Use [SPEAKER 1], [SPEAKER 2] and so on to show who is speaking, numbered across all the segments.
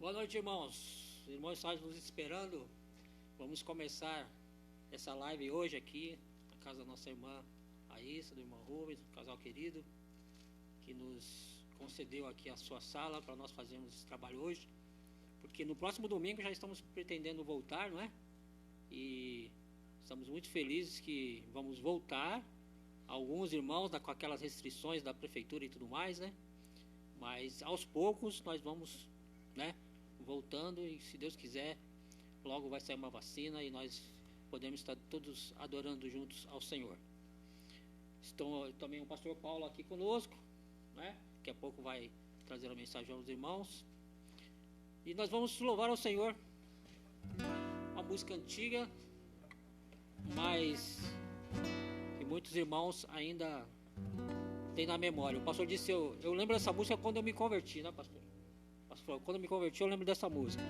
[SPEAKER 1] Boa noite, irmãos. Os irmãos estão nos esperando. Vamos começar essa live hoje aqui, na casa da nossa irmã Raíssa, do irmão Rubens, um casal querido, que nos concedeu aqui a sua sala para nós fazermos esse trabalho hoje. Porque no próximo domingo já estamos pretendendo voltar, não é? E estamos muito felizes que vamos voltar. Alguns irmãos com aquelas restrições da prefeitura e tudo mais, né? Mas aos poucos nós vamos, né, voltando, e se Deus quiser, logo vai sair uma vacina e nós podemos estar todos adorando juntos ao Senhor. Estou também o pastor Paulo aqui conosco, né? Daqui a pouco vai trazer a mensagem aos irmãos. E nós vamos louvar ao Senhor. Uma música antiga, mas que muitos irmãos ainda têm na memória. O pastor disse, eu lembro dessa música quando eu me converti, né, pastor? Pastor, quando eu me converti, eu lembro dessa música.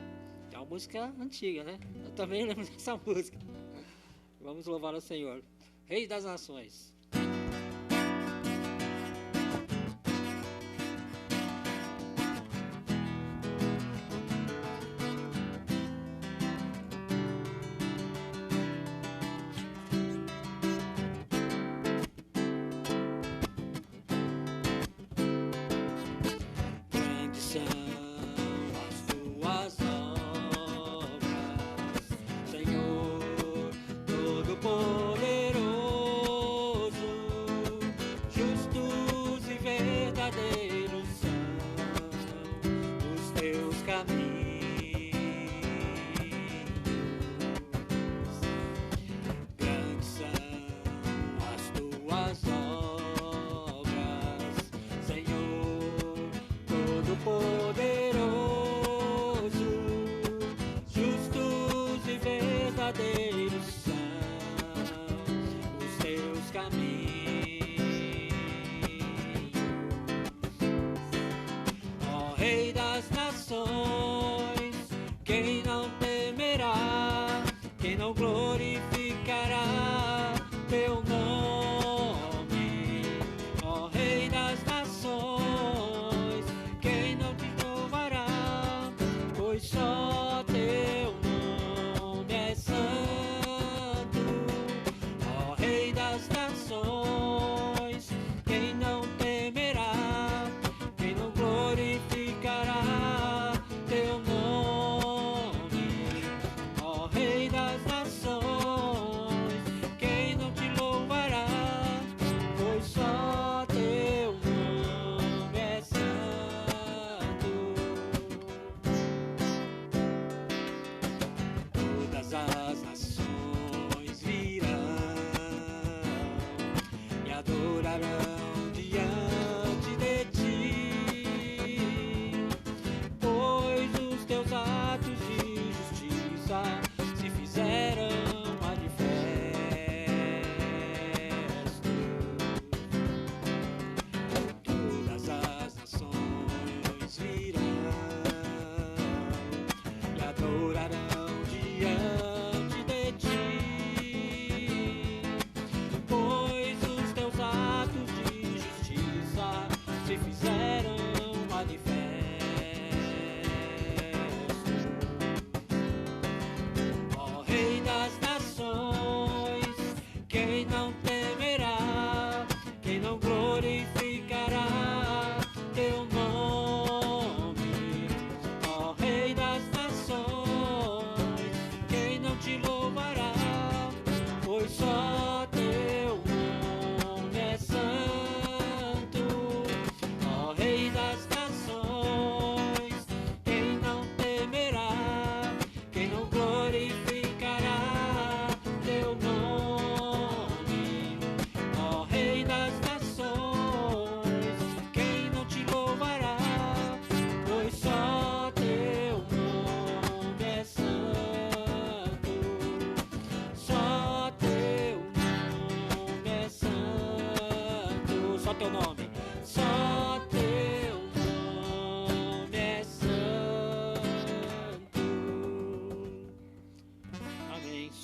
[SPEAKER 1] É uma música antiga, né? Eu também lembro dessa música. Vamos louvar ao Senhor. Rei das Nações.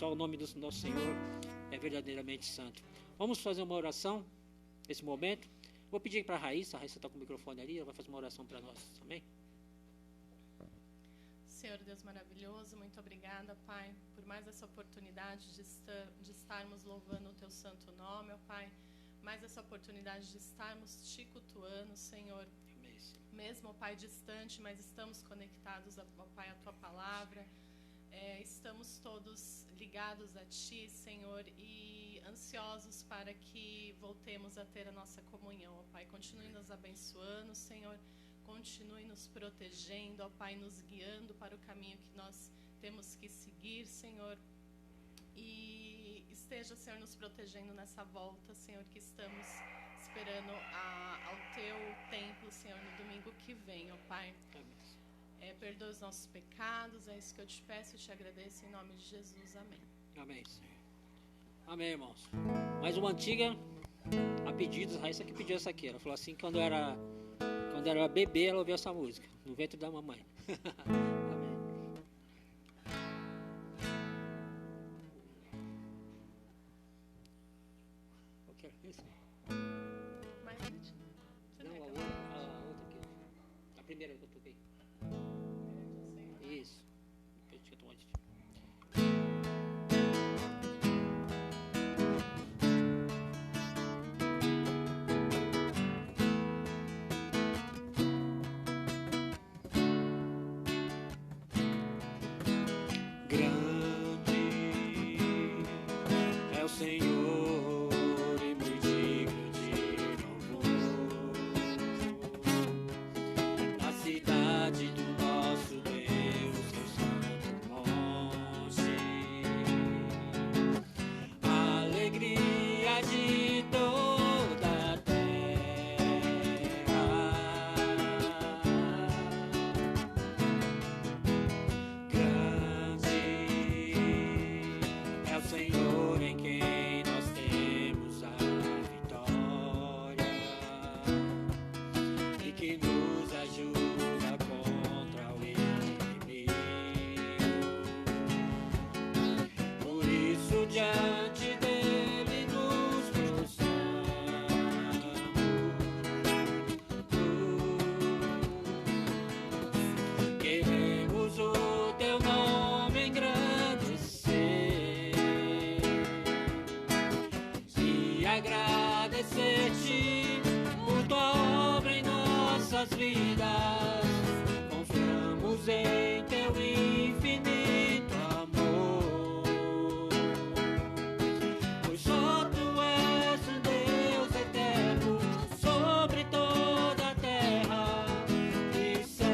[SPEAKER 1] O nome do nosso Senhor é verdadeiramente santo. Vamos fazer uma oração nesse momento. Vou pedir para a Raíssa está com o microfone ali, ela vai fazer uma oração para nós, amém?
[SPEAKER 2] Senhor Deus maravilhoso, muito obrigada, Pai, por mais essa oportunidade de estarmos louvando o Teu santo nome, ó Pai. Mais essa oportunidade de estarmos Te cultuando, Senhor.
[SPEAKER 1] Amém, Senhor.
[SPEAKER 2] Mesmo, ó Pai, distante, mas estamos conectados, ó Pai, à Tua palavra. Estamos todos ligados a Ti, Senhor, e ansiosos para que voltemos a ter a nossa comunhão, ó Pai. Continue nos abençoando, Senhor. Continue nos protegendo, ó Pai, nos guiando para o caminho que nós temos que seguir, Senhor. E esteja, Senhor, nos protegendo nessa volta, Senhor, que estamos esperando ao Teu templo, Senhor, no domingo que vem, ó Pai. Perdoa os nossos pecados, é isso que eu te peço e te agradeço em nome de Jesus. Amém.
[SPEAKER 1] Amém, Senhor. Amém, irmãos. Mais uma antiga, a pedidos, a Raíssa que pediu essa aqui. Ela falou assim, quando era bebê, ela ouviu essa música, no ventre da mamãe. Amém. Qual que era isso?
[SPEAKER 2] Mais gente.
[SPEAKER 1] Não, a outra aqui. A primeira que eu toquei. Isso. Eu tinha tomado de... agradecer-te por tua obra em nossas vidas. Confiamos em teu infinito amor, pois só tu és um Deus eterno sobre toda a terra e céu.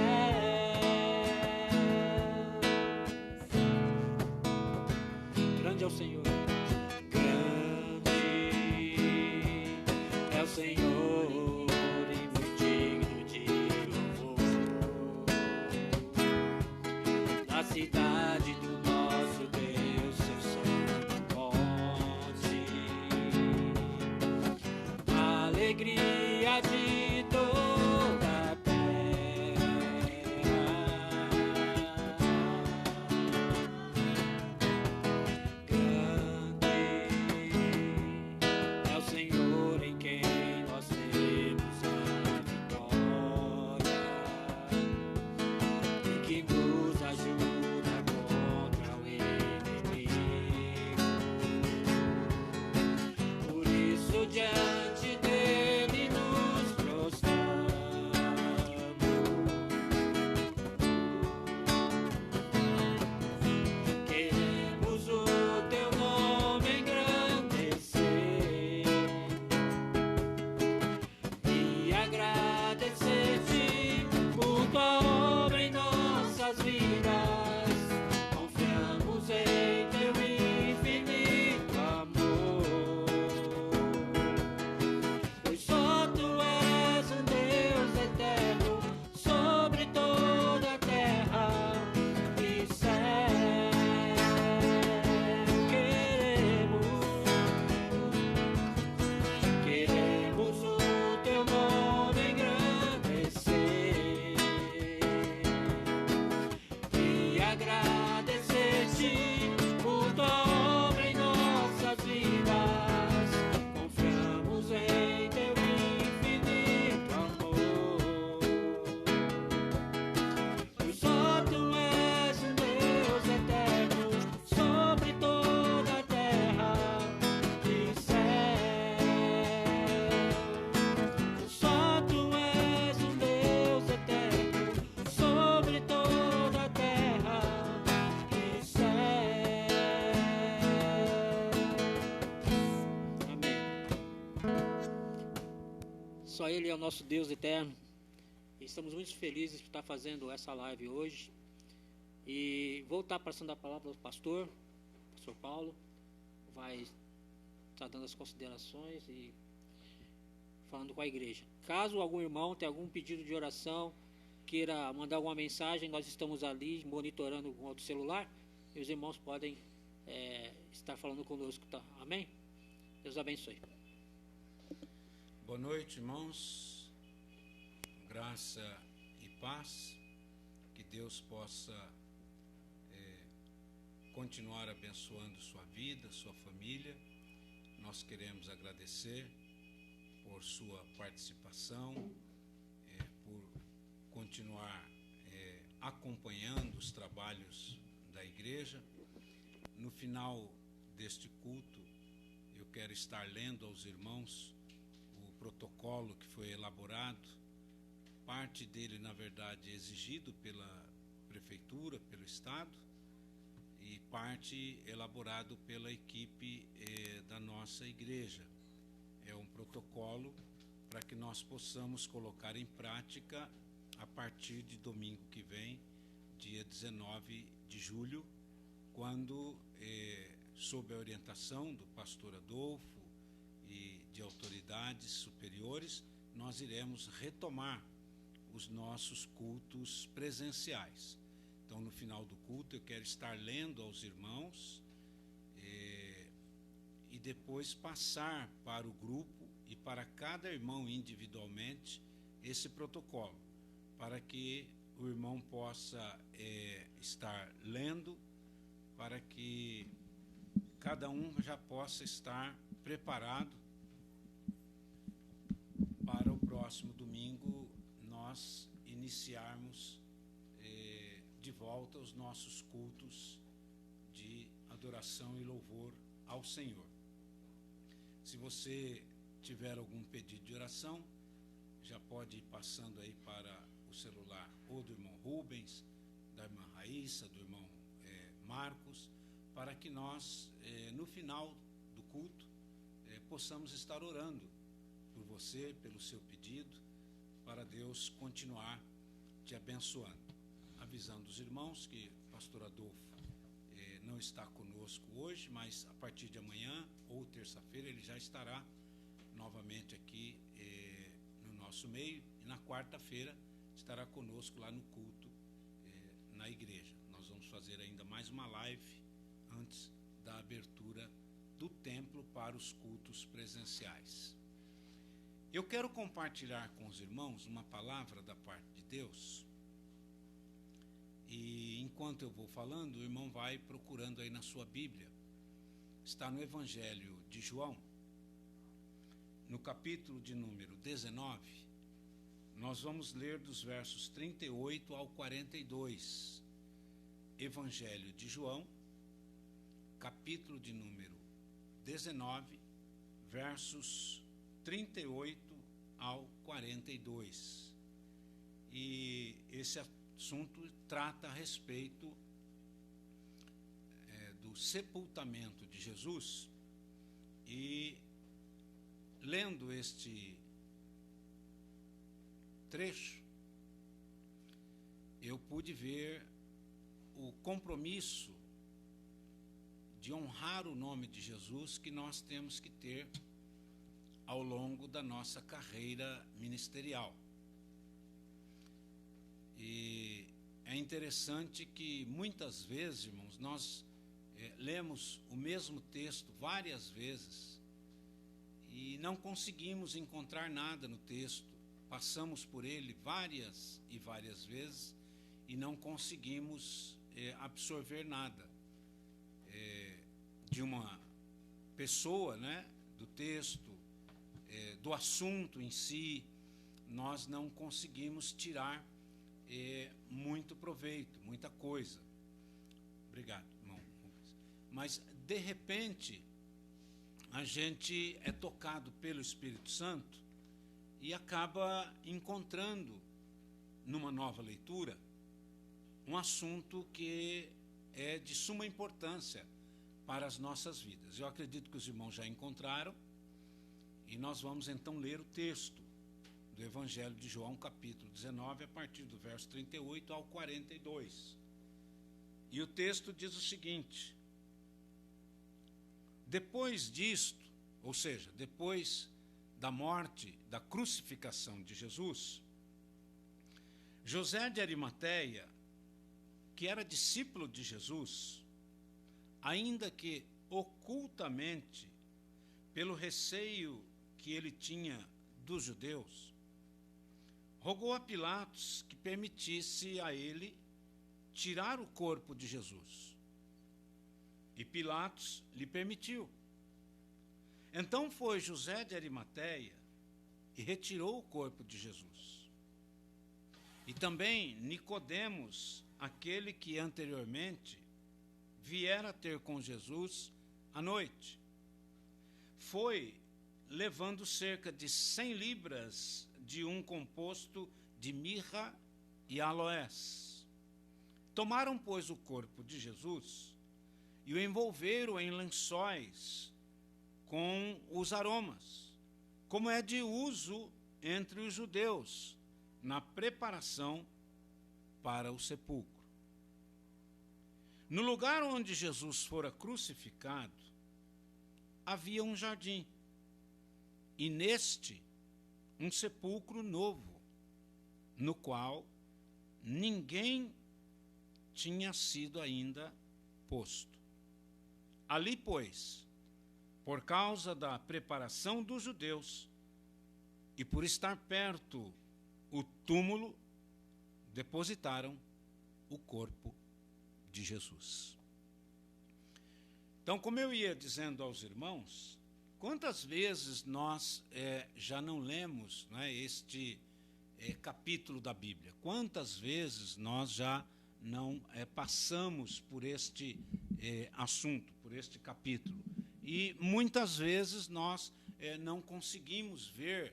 [SPEAKER 1] Grande é o Senhor. Senhor, e muito digno de louvor, na cidade do nosso Deus, seu santo monte, a alegria de toda a terra. Grande Só Ele é o nosso Deus eterno. E estamos muito felizes por estar fazendo essa live hoje. E vou estar passando a palavra ao pastor Paulo. Vai estar dando as considerações e falando com a igreja. Caso algum irmão tenha algum pedido de oração, queira mandar alguma mensagem, nós estamos ali monitorando com outro celular. E os irmãos podem estar falando conosco, tá? Amém? Deus abençoe.
[SPEAKER 3] Boa noite, irmãos. Graça e paz. Que Deus possa continuar abençoando sua vida, sua família. Nós queremos agradecer por sua participação, por continuar acompanhando os trabalhos da igreja. No final deste culto, eu quero estar lendo aos irmãos o protocolo que foi elaborado. Parte dele, na verdade, é exigido pela prefeitura, pelo Estado, e parte elaborado pela equipe da nossa igreja. É um protocolo para que nós possamos colocar em prática a partir de domingo que vem, dia 19 de julho, quando, sob a orientação do pastor Adolfo e de autoridades superiores, nós iremos retomar os nossos cultos presenciais. Então, no final do culto, eu quero estar lendo aos irmãos e depois passar para o grupo e para cada irmão individualmente esse protocolo, para que o irmão possa estar lendo, para que cada um já possa estar preparado para o próximo domingo nós iniciarmos de volta os nossos cultos de adoração e louvor ao Senhor. Se você tiver algum pedido de oração, já pode ir passando aí para o celular ou do irmão Rubens, da irmã Raíssa, do irmão Marcos, para que nós, no final do culto, possamos estar orando por você, pelo seu pedido, para Deus continuar te abençoando. Avisando os irmãos que o pastor Adolfo não está conosco hoje, mas a partir de amanhã ou terça-feira ele já estará novamente aqui no nosso meio, e na quarta-feira estará conosco lá no culto na igreja. Nós vamos fazer ainda mais uma live antes da abertura do templo para os cultos presenciais. Eu quero compartilhar com os irmãos uma palavra da parte de Deus. E enquanto eu vou falando, o irmão vai procurando aí na sua Bíblia. Está no Evangelho de João, no capítulo de número 19. Nós vamos ler dos versos 38 ao 42. Evangelho de João, capítulo de número 19, versos 38 ao 42. E esse assunto trata a respeito do sepultamento de Jesus. E lendo este trecho, eu pude ver o compromisso de honrar o nome de Jesus que nós temos que ter ao longo da nossa carreira ministerial. E é interessante que muitas vezes, irmãos, nós lemos o mesmo texto várias vezes e não conseguimos encontrar nada no texto. Passamos por ele várias e várias vezes e não conseguimos absorver nada de uma pessoa, né, do texto, do assunto em si. Nós não conseguimos tirar muito proveito, muita coisa. Obrigado, irmão. Mas, de repente, a gente é tocado pelo Espírito Santo e acaba encontrando, numa nova leitura, um assunto que é de suma importância para as nossas vidas. Eu acredito que os irmãos já encontraram, e nós vamos então ler o texto. do Evangelho de João, capítulo 19, a partir do verso 38 ao 42. E o texto diz o seguinte: depois disto, ou seja, depois da morte, da crucificação de Jesus, José de Arimateia, que era discípulo de Jesus, ainda que ocultamente, pelo receio que ele tinha dos judeus, rogou a Pilatos que permitisse a ele tirar o corpo de Jesus. E Pilatos lhe permitiu. Então foi José de Arimateia e retirou o corpo de Jesus. E também Nicodemos, aquele que anteriormente viera ter com Jesus à noite, foi levando cerca de 100 libras de um composto de mirra e aloés. Tomaram, pois, o corpo de Jesus e o envolveram em lençóis com os aromas, como é de uso entre os judeus, na preparação para o sepulcro. No lugar onde Jesus fora crucificado, havia um jardim, e neste um sepulcro novo, no qual ninguém tinha sido ainda posto. Ali, pois, por causa da preparação dos judeus e por estar perto o túmulo, depositaram o corpo de Jesus. Então, como eu ia dizendo aos irmãos, quantas vezes nós já não lemos, né, este capítulo da Bíblia? Quantas vezes nós já não passamos por este assunto, por este capítulo? E muitas vezes nós não conseguimos ver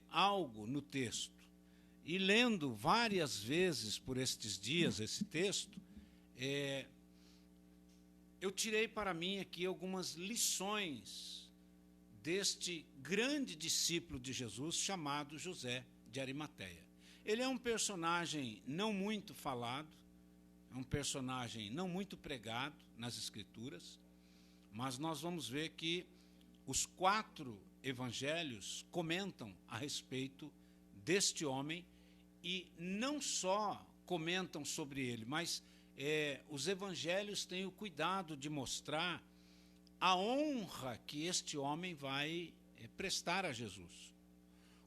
[SPEAKER 3] algo no texto. E lendo várias vezes por estes dias esse texto, eu tirei para mim aqui algumas lições deste grande discípulo de Jesus chamado José de Arimateia. Ele é um personagem não muito falado, é um personagem não muito pregado nas Escrituras, mas nós vamos ver que os 4 evangelhos comentam a respeito deste homem, e não só comentam sobre ele, mas os evangelhos têm o cuidado de mostrar a honra que este homem vai prestar a Jesus,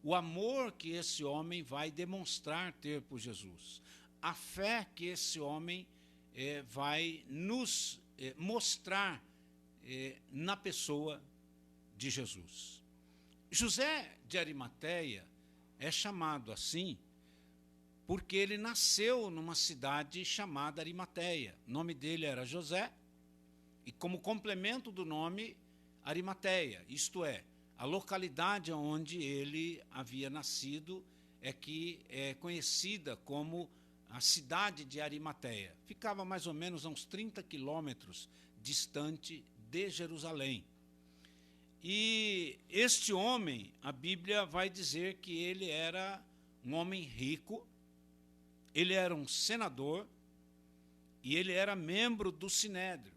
[SPEAKER 3] o amor que esse homem vai demonstrar ter por Jesus, a fé que esse homem vai nos mostrar na pessoa de Jesus. José de Arimateia é chamado assim porque ele nasceu numa cidade chamada Arimateia. O nome dele era José, e como complemento do nome, Arimateia, isto é, a localidade onde ele havia nascido que é conhecida como a cidade de Arimateia. Ficava mais ou menos a uns 30 quilômetros distante de Jerusalém. E este homem, a Bíblia vai dizer que ele era um homem rico, ele era um senador e ele era membro do Sinédrio.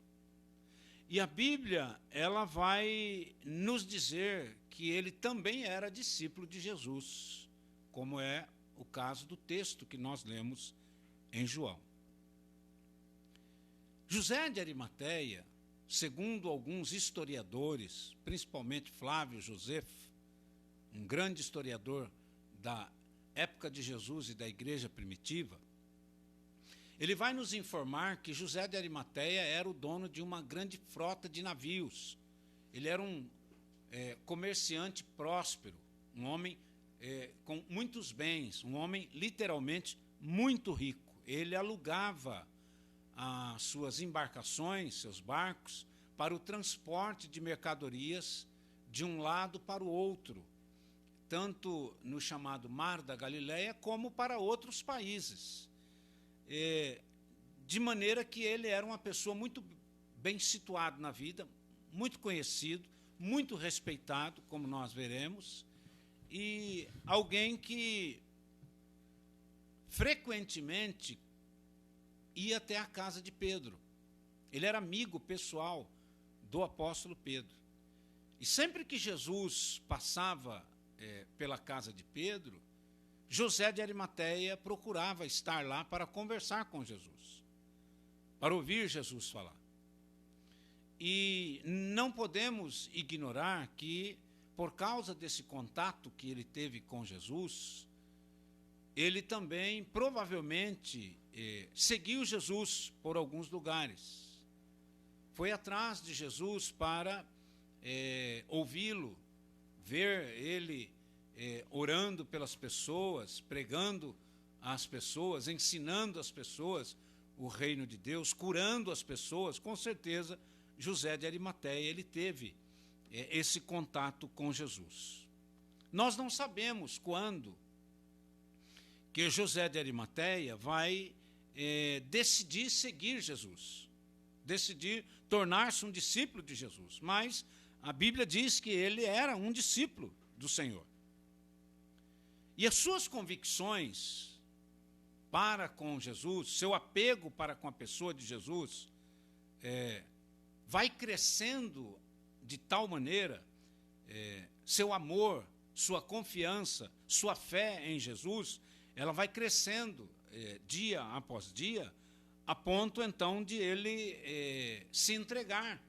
[SPEAKER 3] E a Bíblia, ela vai nos dizer que ele também era discípulo de Jesus, como é o caso do texto que nós lemos em João. José de Arimateia, segundo alguns historiadores, principalmente Flávio Josefo, um grande historiador da época de Jesus e da igreja primitiva, ele vai nos informar que José de Arimateia era o dono de uma grande frota de navios. Ele era um comerciante próspero, um homem com muitos bens, um homem literalmente muito rico. Ele alugava as suas embarcações, seus barcos, para o transporte de mercadorias de um lado para o outro, tanto no chamado Mar da Galileia, como para outros países. De maneira que ele era uma pessoa muito bem situada na vida, muito conhecido, muito respeitado, como nós veremos, e alguém que frequentemente ia até a casa de Pedro. Ele era amigo pessoal do apóstolo Pedro. E sempre que Jesus passava pela casa de Pedro, José de Arimateia procurava estar lá para conversar com Jesus, para ouvir Jesus falar. E não podemos ignorar que, por causa desse contato que ele teve com Jesus, ele também provavelmente seguiu Jesus por alguns lugares. Foi atrás de Jesus para ouvi-lo, ver ele orando pelas pessoas, pregando às pessoas, ensinando às pessoas o reino de Deus, curando as pessoas. Com certeza, José de Arimateia, ele teve esse contato com Jesus. Nós não sabemos quando que José de Arimateia vai decidir seguir Jesus, decidir tornar-se um discípulo de Jesus, mas a Bíblia diz que ele era um discípulo do Senhor. E as suas convicções para com Jesus, seu apego para com a pessoa de Jesus, vai crescendo de tal maneira, seu amor, sua confiança, sua fé em Jesus, ela vai crescendo dia após dia, a ponto então de ele se entregar,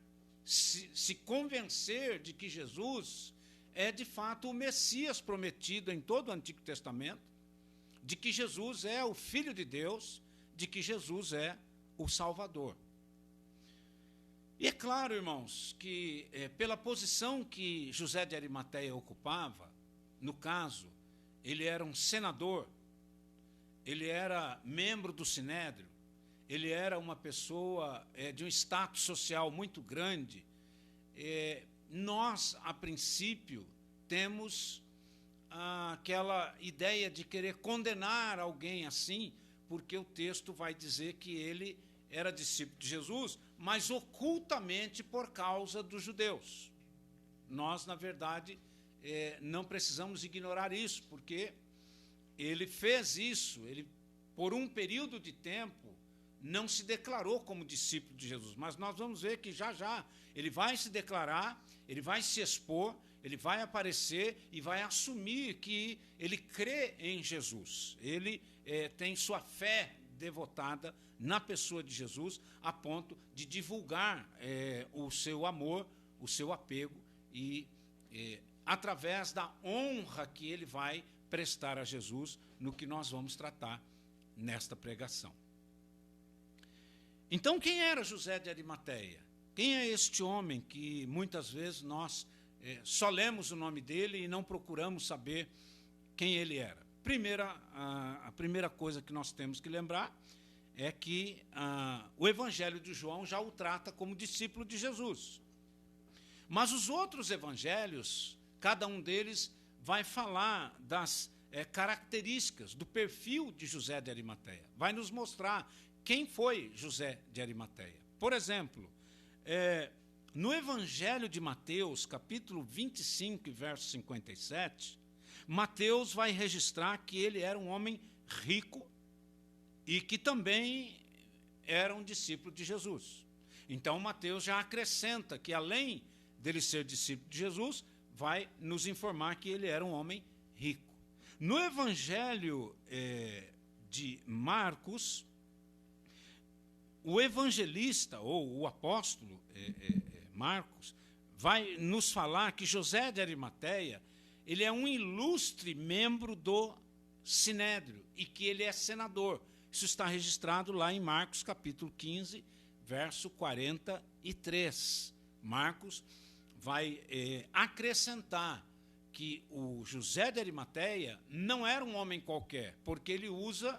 [SPEAKER 3] se convencer de que Jesus é de fato o Messias prometido em todo o Antigo Testamento, de que Jesus é o Filho de Deus, de que Jesus é o Salvador. E é claro, irmãos, que pela posição que José de Arimateia ocupava, no caso, ele era um senador, ele era membro do Sinédrio, ele era uma pessoa de um status social muito grande. Nós, a princípio, temos aquela ideia de querer condenar alguém assim, porque o texto vai dizer que ele era discípulo de Jesus, mas ocultamente por causa dos judeus. Nós, na verdade, não precisamos ignorar isso, porque ele fez isso, ele, por um período de tempo, não se declarou como discípulo de Jesus, mas nós vamos ver que já ele vai se declarar, ele vai se expor, ele vai aparecer e vai assumir que ele crê em Jesus. Ele tem sua fé devotada na pessoa de Jesus, a ponto de divulgar o seu amor, o seu apego, e através da honra que ele vai prestar a Jesus, no que nós vamos tratar nesta pregação. Então, quem era José de Arimateia? Quem é este homem que muitas vezes nós só lemos o nome dele e não procuramos saber quem ele era? A primeira coisa que nós temos que lembrar é que o Evangelho de João já o trata como discípulo de Jesus. Mas os outros evangelhos, cada um deles vai falar das características, do perfil de José de Arimateia. Vai nos mostrar quem foi José de Arimateia. Por exemplo, no Evangelho de Mateus, capítulo 25, verso 57, Mateus vai registrar que ele era um homem rico e que também era um discípulo de Jesus. Então, Mateus já acrescenta que, além dele ser discípulo de Jesus, vai nos informar que ele era um homem rico. No Evangelho de Marcos, o evangelista, ou o apóstolo Marcos, vai nos falar que José de Arimateia, ele é um ilustre membro do Sinédrio e que ele é senador. Isso está registrado lá em Marcos, capítulo 15, verso 43. Marcos vai acrescentar que o José de Arimateia não era um homem qualquer, porque ele usa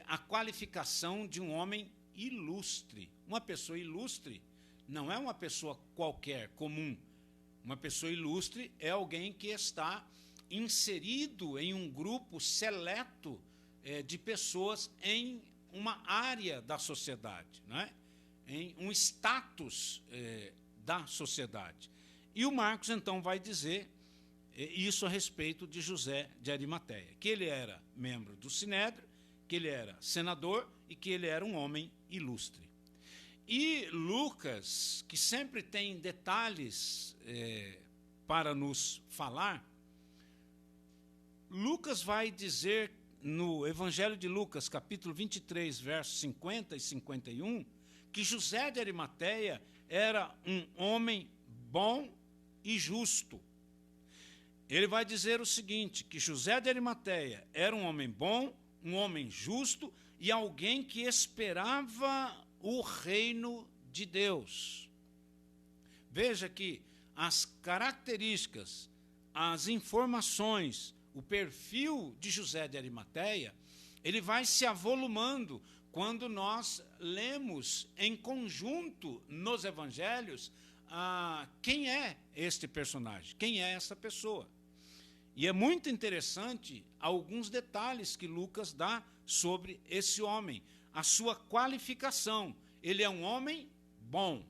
[SPEAKER 3] a qualificação de um homem ilustre. Uma pessoa ilustre não é uma pessoa qualquer, comum. Uma pessoa ilustre é alguém que está inserido em um grupo seleto de pessoas em uma área da sociedade, né? Em um status da sociedade. E o Marcos, então, vai dizer isso a respeito de José de Arimateia, que ele era membro do Sinédrio, que ele era senador e que ele era um homem ilustre. E Lucas, que sempre tem detalhes para nos falar, Lucas vai dizer no Evangelho de Lucas, capítulo 23, versos 50 e 51, que José de Arimateia era um homem bom e justo. Ele vai dizer o seguinte, que José de Arimateia era um homem bom, um homem justo e alguém que esperava o reino de Deus. Veja que as características, as informações, o perfil de José de Arimateia, ele vai se avolumando quando nós lemos em conjunto nos evangelhos quem é este personagem, quem é essa pessoa. E é muito interessante alguns detalhes que Lucas dá sobre esse homem, a sua qualificação. Ele é um homem bom.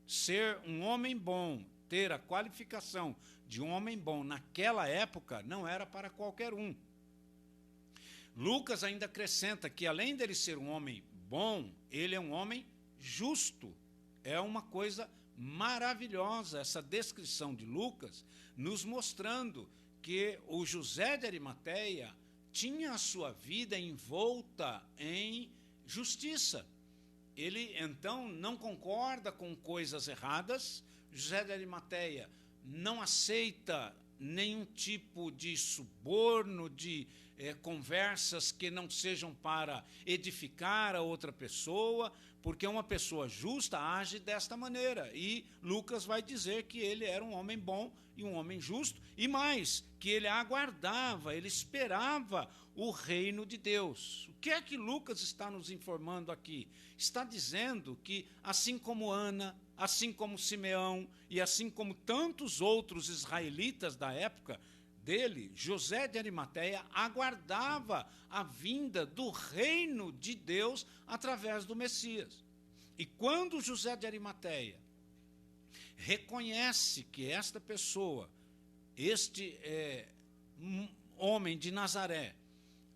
[SPEAKER 3] Ser um homem bom, ter a qualificação de um homem bom naquela época não era para qualquer um. Lucas ainda acrescenta que, além dele ser um homem bom, ele é um homem justo. É uma coisa maravilhosa essa descrição de Lucas, nos mostrando que o José de Arimateia tinha a sua vida envolta em justiça. Ele, então, não concorda com coisas erradas. José de Arimateia não aceita nenhum tipo de suborno, de conversas que não sejam para edificar a outra pessoa, porque uma pessoa justa age desta maneira. E Lucas vai dizer que ele era um homem bom e um homem justo, e mais, que ele aguardava, ele esperava o reino de Deus. O que é que Lucas está nos informando aqui? Está dizendo que, assim como Ana, assim como Simeão e assim como tantos outros israelitas da época dele, José de Arimateia aguardava a vinda do reino de Deus através do Messias. E quando José de Arimateia reconhece que esta pessoa, este homem de Nazaré,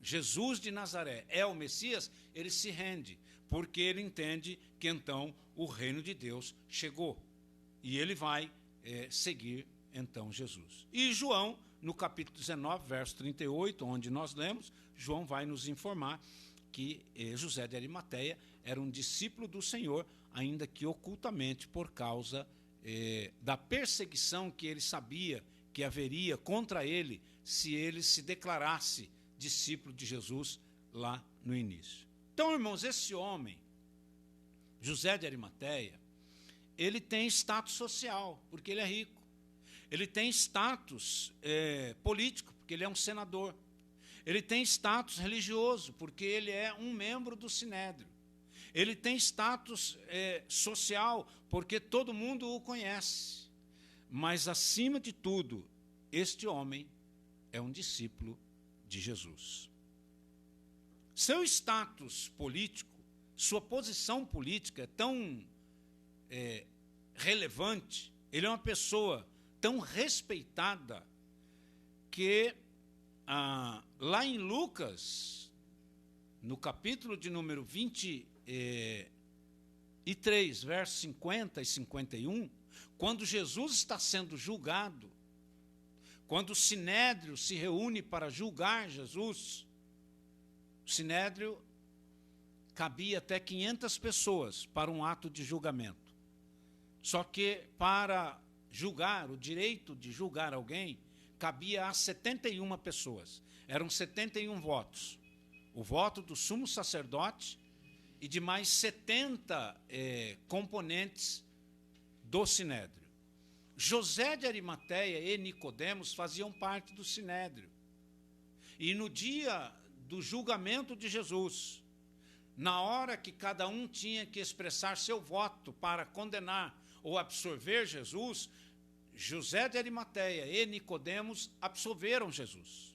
[SPEAKER 3] Jesus de Nazaré, é o Messias, ele se rende, porque ele entende que então o reino de Deus chegou. E ele vai seguir então Jesus. E João, no capítulo 19, verso 38, onde nós lemos, João vai nos informar que José de Arimateia era um discípulo do Senhor, ainda que ocultamente, por causa da perseguição que ele sabia que haveria contra ele se ele se declarasse discípulo de Jesus lá no início. Então, irmãos, esse homem, José de Arimateia, ele tem status social, porque ele é rico. Ele tem status político, porque ele é um senador. Ele tem status religioso, porque ele é um membro do Sinédrio. Ele tem status social, porque todo mundo o conhece. Mas, acima de tudo, este homem é um discípulo de Jesus. Seu status político, sua posição política é tão relevante, ele é uma pessoa tão respeitada, que lá em Lucas, no capítulo de número 23, versos 50 e 51, quando Jesus está sendo julgado, quando o Sinédrio se reúne para julgar Jesus, o Sinédrio cabia até 500 pessoas para um ato de julgamento. Só que para julgar, o direito de julgar alguém, cabia a 71 pessoas. Eram 71 votos. O voto do sumo sacerdote e de mais 70 componentes do Sinédrio. José de Arimateia e Nicodemos faziam parte do Sinédrio. E no dia do julgamento de Jesus, na hora que cada um tinha que expressar seu voto para condenar ou absorver Jesus, José de Arimateia e Nicodemos absolveram Jesus.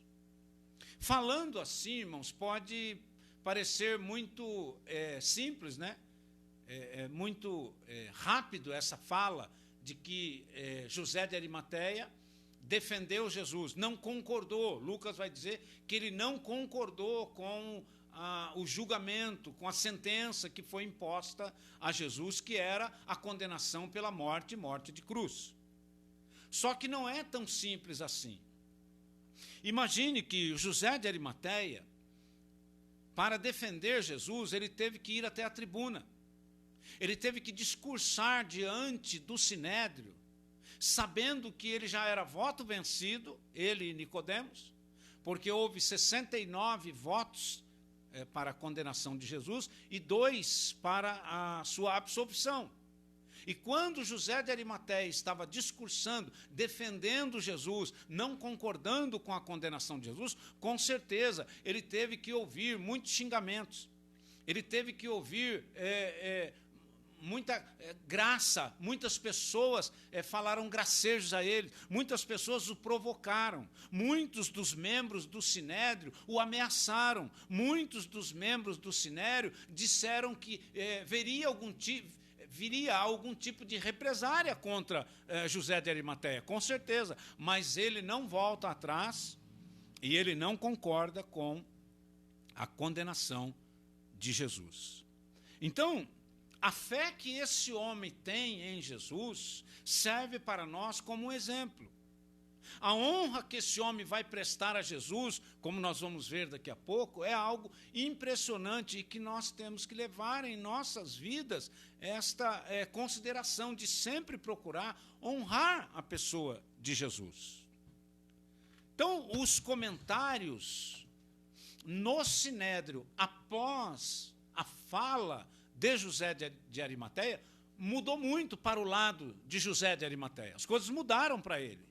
[SPEAKER 3] Falando assim, irmãos, pode parecer muito simples, né? Muito rápido essa fala de que José de Arimateia defendeu Jesus, não concordou. Lucas vai dizer que ele não concordou com o julgamento, com a sentença que foi imposta a Jesus, que era a condenação pela morte de cruz. Só que não é tão simples assim. Imagine que José de Arimateia, para defender Jesus, ele teve que ir até a tribuna. Ele teve que discursar diante do Sinédrio, sabendo que ele já era voto vencido, ele e Nicodemos, porque houve 69 votos para a condenação de Jesus e 2 para a sua absolvição. E quando José de Arimateia estava discursando, defendendo Jesus, não concordando com a condenação de Jesus, com certeza ele teve que ouvir muitos xingamentos, ele teve que ouvir muita graça, muitas pessoas falaram gracejos a ele, muitas pessoas o provocaram, muitos dos membros do Sinédrio o ameaçaram, muitos dos membros do Sinédrio disseram que viria algum tipo de represária contra José de Arimateia, com certeza, mas ele não volta atrás e ele não concorda com a condenação de Jesus. Então, a fé que esse homem tem em Jesus serve para nós como um exemplo. A honra que esse homem vai prestar a Jesus, como nós vamos ver daqui a pouco, é algo impressionante e que nós temos que levar em nossas vidas esta consideração de sempre procurar honrar a pessoa de Jesus. Então, os comentários no Sinédrio, após a fala de José de Arimateia, mudou muito para o lado de José de Arimateia. As coisas mudaram para ele,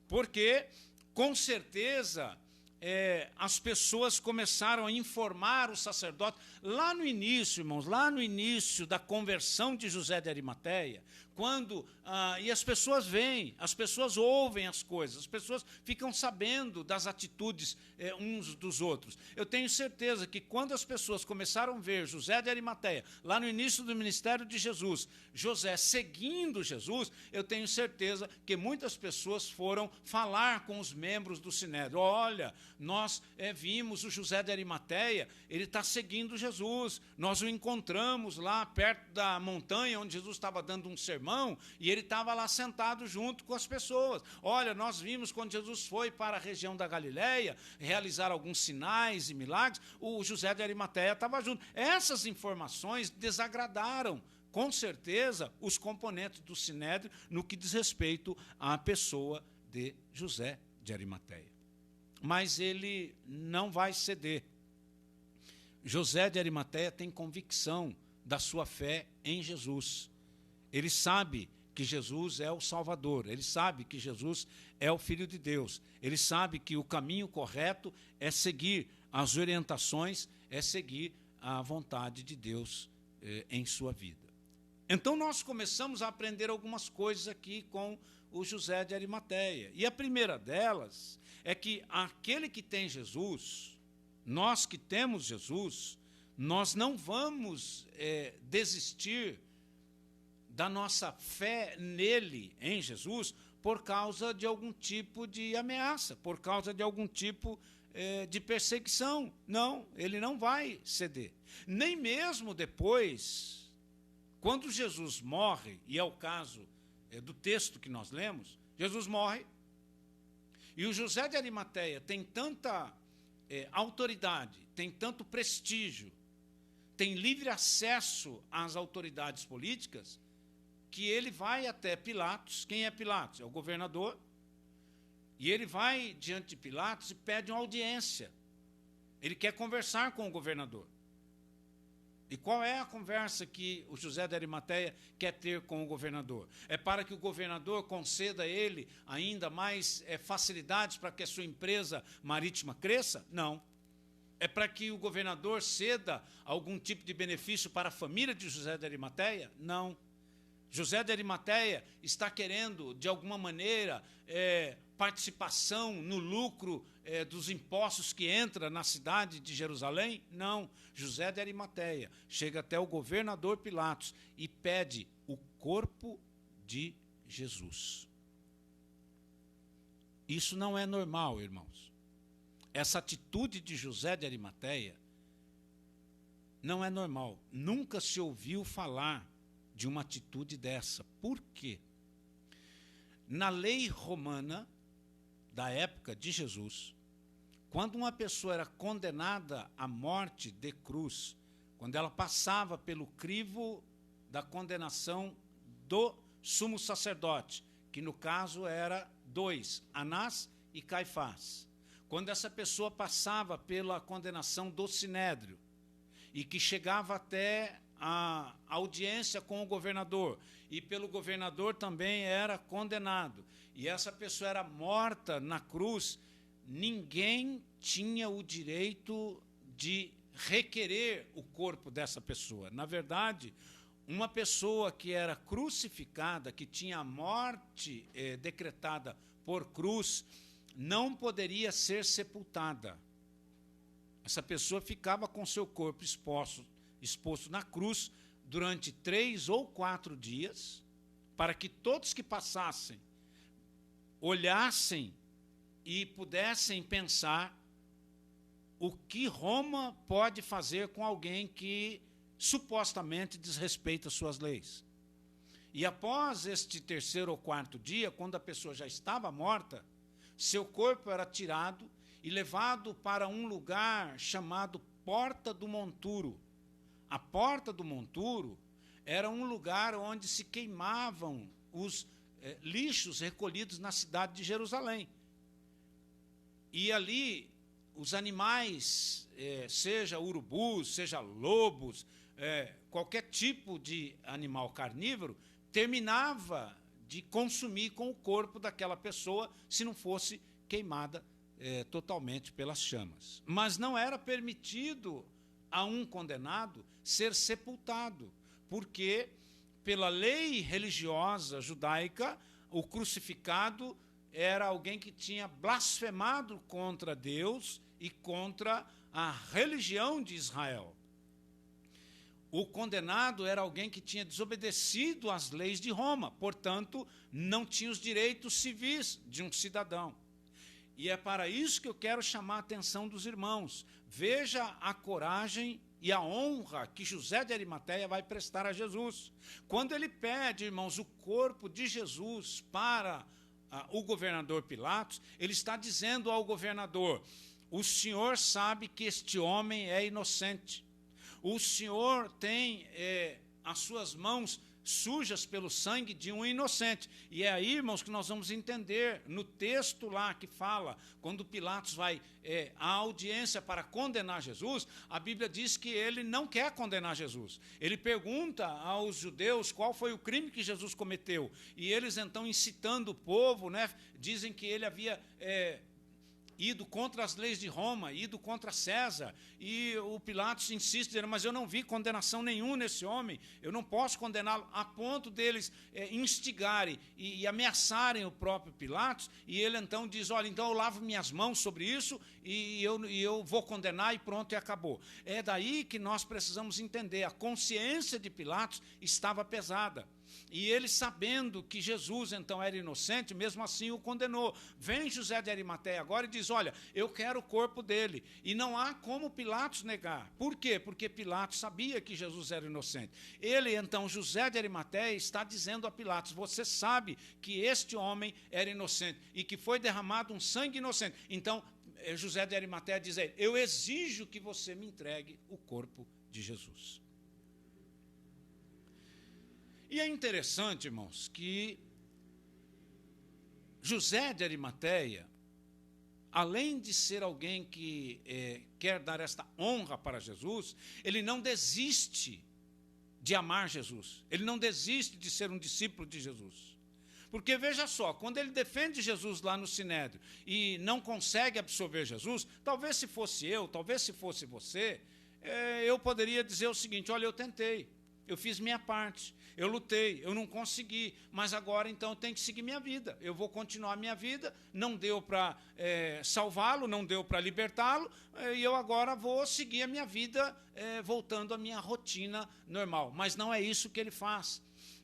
[SPEAKER 3] porque, com certeza, as pessoas começaram a informar o sacerdote. Lá no início, irmãos, lá no início da conversão de José de Arimateia, quando e as pessoas veem, as pessoas ouvem as coisas, as pessoas ficam sabendo das atitudes uns dos outros. Eu tenho certeza que quando as pessoas começaram a ver José de Arimateia, lá no início do ministério de Jesus, José seguindo Jesus, eu tenho certeza que muitas pessoas foram falar com os membros do Sinédrio. Olha, nós vimos o José de Arimateia, ele está seguindo Jesus, nós o encontramos lá perto da montanha onde Jesus estava dando um sermão, e ele estava lá sentado junto com as pessoas. Olha, nós vimos quando Jesus foi para a região da Galileia realizar alguns sinais e milagres, o José de Arimateia estava junto. Essas informações desagradaram, com certeza, os componentes do Sinédrio no que diz respeito à pessoa de José de Arimateia. Mas ele não vai ceder. José de Arimateia tem convicção da sua fé em Jesus. Ele sabe que Jesus é o Salvador, ele sabe que Jesus é o Filho de Deus, ele sabe que o caminho correto é seguir as orientações, é seguir a vontade de Deus em sua vida. Então nós começamos a aprender algumas coisas aqui com o José de Arimateia. E a primeira delas é que aquele que tem Jesus, nós que temos Jesus, nós não vamos desistir da nossa fé nele, em Jesus, por causa de algum tipo de ameaça, por causa de algum tipo de perseguição. Não, ele não vai ceder. Nem mesmo depois, quando Jesus morre, e é o caso do texto que nós lemos, Jesus morre, e o José de Arimateia tem tanta autoridade, tem tanto prestígio, tem livre acesso às autoridades políticas, que ele vai até Pilatos. Quem é Pilatos? É o governador. E ele vai diante de Pilatos e pede uma audiência. Ele quer conversar com o governador. E qual é a conversa que o José de Arimateia quer ter com o governador? É para que o governador conceda a ele ainda mais facilidades para que a sua empresa marítima cresça? Não. É para que o governador ceda algum tipo de benefício para a família de José de Arimateia? Não. José de Arimateia está querendo, de alguma maneira, participação no lucro dos impostos que entra na cidade de Jerusalém? Não. José de Arimateia chega até o governador Pilatos e pede o corpo de Jesus. Isso não é normal, irmãos. Essa atitude de José de Arimateia não é normal. Nunca se ouviu falar de uma atitude dessa. Por quê? Na lei romana da época de Jesus, quando uma pessoa era condenada à morte de cruz, quando ela passava pelo crivo da condenação do sumo sacerdote, que no caso era dois, Anás e Caifás. Quando essa pessoa passava pela condenação do sinédrio e que chegava até a audiência com o governador, e pelo governador também era condenado, e essa pessoa era morta na cruz, ninguém tinha o direito de requerer o corpo dessa pessoa. Na verdade, uma pessoa que era crucificada, que tinha a morte decretada por cruz, não poderia ser sepultada. Essa pessoa ficava com seu corpo exposto na cruz durante 3 ou 4 dias, para que todos que passassem olhassem e pudessem pensar o que Roma pode fazer com alguém que supostamente desrespeita suas leis. E após este 3º ou 4º dia, quando a pessoa já estava morta, seu corpo era tirado e levado para um lugar chamado Porta do Monturo. A Porta do Monturo era um lugar onde se queimavam os lixos recolhidos na cidade de Jerusalém. E ali os animais, seja urubus, seja lobos, qualquer tipo de animal carnívoro, terminava de consumir com o corpo daquela pessoa se não fosse queimada totalmente pelas chamas. Mas não era permitido a um condenado ser sepultado, porque, pela lei religiosa judaica, o crucificado era alguém que tinha blasfemado contra Deus e contra a religião de Israel. O condenado era alguém que tinha desobedecido às leis de Roma, portanto, não tinha os direitos civis de um cidadão. E é para isso que eu quero chamar a atenção dos irmãos. Veja a coragem e a honra que José de Arimateia vai prestar a Jesus. Quando ele pede, irmãos, o corpo de Jesus para o governador Pilatos, ele está dizendo ao governador: o senhor sabe que este homem é inocente. O senhor tem as suas mãos sujas pelo sangue de um inocente. E é aí, irmãos, que nós vamos entender no texto lá que fala, quando Pilatos vai à audiência para condenar Jesus, a Bíblia diz que ele não quer condenar Jesus. Ele pergunta aos judeus qual foi o crime que Jesus cometeu. E eles, então, incitando o povo, dizem que ele havia ido contra as leis de Roma, ido contra César, e o Pilatos insiste, dizendo: mas eu não vi condenação nenhuma nesse homem, eu não posso condená-lo, a ponto deles instigarem e ameaçarem o próprio Pilatos, e ele então diz: olha, então eu lavo minhas mãos sobre isso, e eu vou condenar, e pronto, e acabou. É daí que nós precisamos entender, a consciência de Pilatos estava pesada. E ele, sabendo que Jesus então era inocente, mesmo assim o condenou. Vem José de Arimateia agora e diz: olha, eu quero o corpo dele. E não há como Pilatos negar. Por quê? Porque Pilatos sabia que Jesus era inocente. Ele, então, José de Arimateia, está dizendo a Pilatos: você sabe que este homem era inocente e que foi derramado um sangue inocente. Então, José de Arimateia diz a ele: eu exijo que você me entregue o corpo de Jesus. E é interessante, irmãos, que José de Arimateia, além de ser alguém que quer dar esta honra para Jesus, ele não desiste de amar Jesus. Ele não desiste de ser um discípulo de Jesus. Porque, veja só, quando ele defende Jesus lá no Sinédrio e não consegue absorver Jesus, talvez se fosse eu, talvez se fosse você, eu poderia dizer o seguinte: olha, eu tentei, eu fiz minha parte, eu lutei, eu não consegui, mas agora então eu tenho que seguir minha vida, eu vou continuar minha vida, não deu para salvá-lo, não deu para libertá-lo, e eu agora vou seguir a minha vida voltando à minha rotina normal. Mas não é isso que ele faz.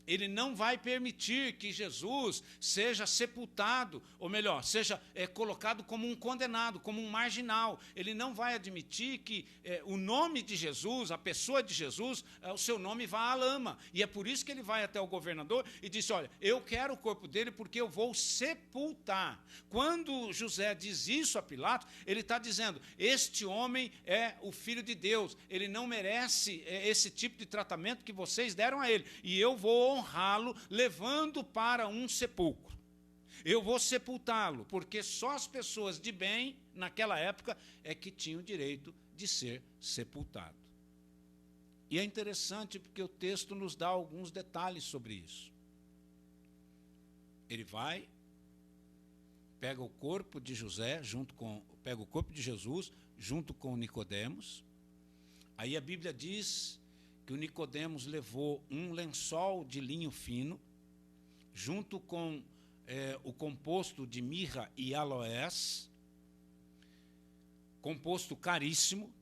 [SPEAKER 3] ele não vai permitir que Jesus seja sepultado, ou melhor, seja colocado como um condenado, como um marginal. Ele não vai admitir que o nome de Jesus, a pessoa de Jesus, o seu nome vá à lama. E é por isso que ele vai até o governador e disse, olha, eu quero o corpo dele porque eu vou sepultar. Quando José diz isso a Pilatos, ele está dizendo, este homem é o Filho de Deus, ele não merece esse tipo de tratamento que vocês deram a ele, e eu vou honrá-lo levando para um sepulcro. Eu vou sepultá-lo, porque só as pessoas de bem, naquela época, é que tinham o direito de ser sepultado. E é interessante porque o texto nos dá alguns detalhes sobre isso. Ele vai, pega o corpo de José, pega o corpo de Jesus, junto com Nicodemos. Aí a Bíblia diz que o Nicodemos levou um lençol de linho fino, junto com o composto de mirra e aloés, composto caríssimo,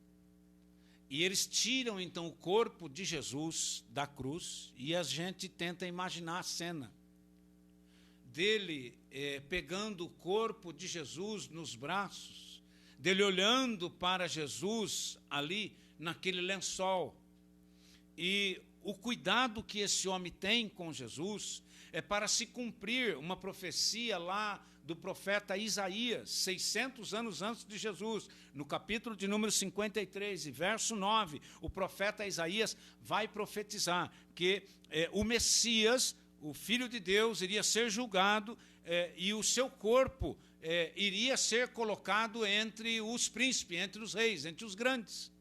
[SPEAKER 3] e eles tiram então o corpo de Jesus da cruz, e a gente tenta imaginar a cena dele pegando o corpo de Jesus nos braços, dele olhando para Jesus ali naquele lençol. E o cuidado que esse homem tem com Jesus é para se cumprir uma profecia lá do profeta Isaías, 600 anos antes de Jesus, no capítulo de número 53, e verso 9, o profeta Isaías vai profetizar que o Messias, o Filho de Deus, iria ser julgado e o seu corpo iria ser colocado entre os príncipes, entre os reis, entre os grandes.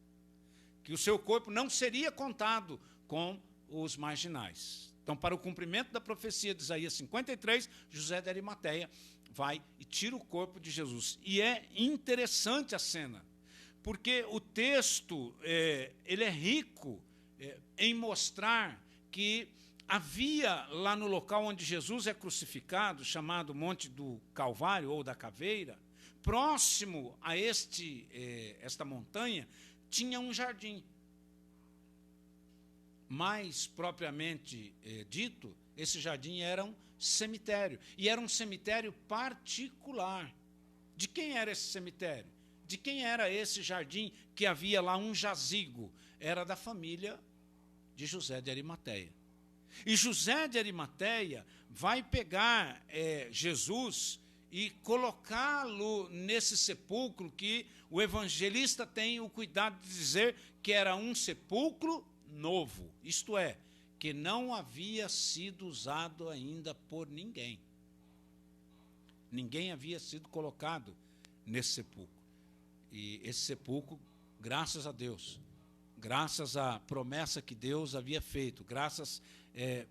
[SPEAKER 3] Que o seu corpo não seria contado com os marginais. Então, para o cumprimento da profecia de Isaías 53, José de Arimateia vai e tira o corpo de Jesus. E é interessante a cena, porque o texto ele é rico em mostrar que havia lá no local onde Jesus é crucificado, chamado Monte do Calvário ou da Caveira, próximo a esta montanha, tinha um jardim. Mais propriamente dito, esse jardim era um cemitério. E era um cemitério particular. De quem era esse cemitério? De quem era esse jardim que havia lá um jazigo? Era da família de José de Arimateia. E José de Arimateia vai pegar Jesus e colocá-lo nesse sepulcro que o evangelista tem o cuidado de dizer que era um sepulcro novo, isto é, que não havia sido usado ainda por ninguém. Ninguém havia sido colocado nesse sepulcro. E esse sepulcro, graças a Deus, graças à promessa que Deus havia feito, graças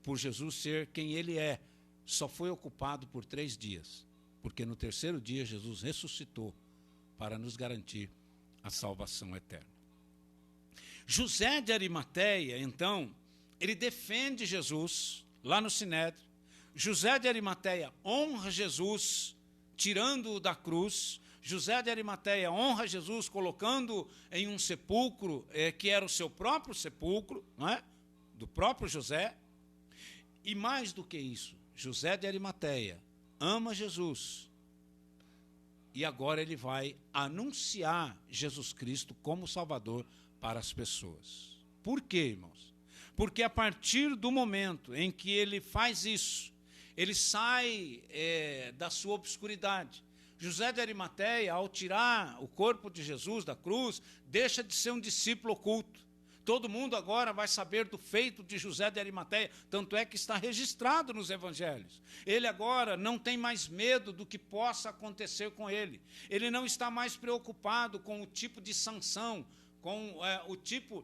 [SPEAKER 3] por Jesus ser quem ele é, só foi ocupado por 3 dias. Porque no terceiro dia Jesus ressuscitou para nos garantir a salvação eterna. José de Arimateia, então, ele defende Jesus lá no Sinédrio. José de Arimateia honra Jesus, tirando-o da cruz. José de Arimateia honra Jesus, colocando-o em um sepulcro que era o seu próprio sepulcro, não é? Do próprio José. E mais do que isso, José de Arimateia ama Jesus. E agora ele vai anunciar Jesus Cristo como Salvador para as pessoas. Por quê, irmãos? Porque a partir do momento em que ele faz isso, ele sai da sua obscuridade. José de Arimateia, ao tirar o corpo de Jesus da cruz, deixa de ser um discípulo oculto. Todo mundo agora vai saber do feito de José de Arimateia, tanto é que está registrado nos evangelhos. Ele agora não tem mais medo do que possa acontecer com ele. Ele não está mais preocupado com o tipo de sanção, com o tipo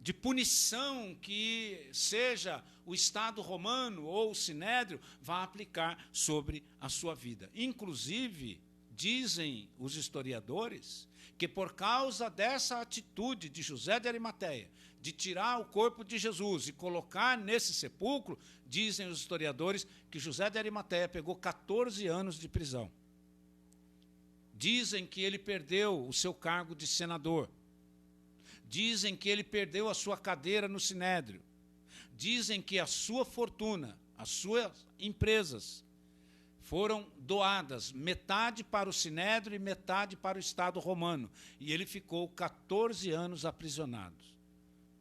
[SPEAKER 3] de punição que seja o Estado romano ou o Sinédrio vá aplicar sobre a sua vida. Inclusive, dizem os historiadores que por causa dessa atitude de José de Arimateia, de tirar o corpo de Jesus e colocar nesse sepulcro, dizem os historiadores que José de Arimateia pegou 14 anos de prisão. Dizem que ele perdeu o seu cargo de senador. Dizem que ele perdeu a sua cadeira no Sinédrio. dizem que a sua fortuna, as suas empresas, foram doadas, metade para o Sinédrio e metade para o Estado romano. E ele ficou 14 anos aprisionado.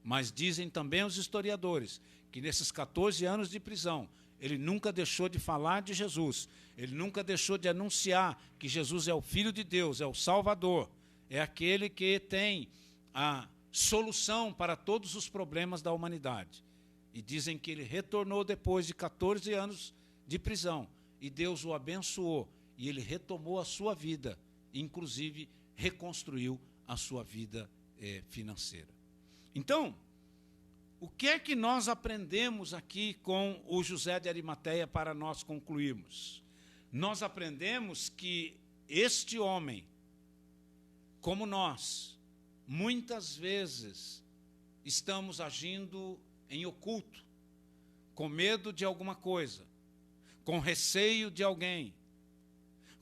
[SPEAKER 3] Mas dizem também os historiadores que nesses 14 anos de prisão, ele nunca deixou de falar de Jesus, ele nunca deixou de anunciar que Jesus é o Filho de Deus, é o Salvador, é aquele que tem a solução para todos os problemas da humanidade. E dizem que ele retornou depois de 14 anos de prisão, e Deus o abençoou, e ele retomou a sua vida, inclusive reconstruiu a sua vida financeira. Então, o que é que nós aprendemos aqui com o José de Arimateia para nós concluirmos? Nós aprendemos que este homem, como nós, muitas vezes estamos agindo em oculto, com medo de alguma coisa, com receio de alguém,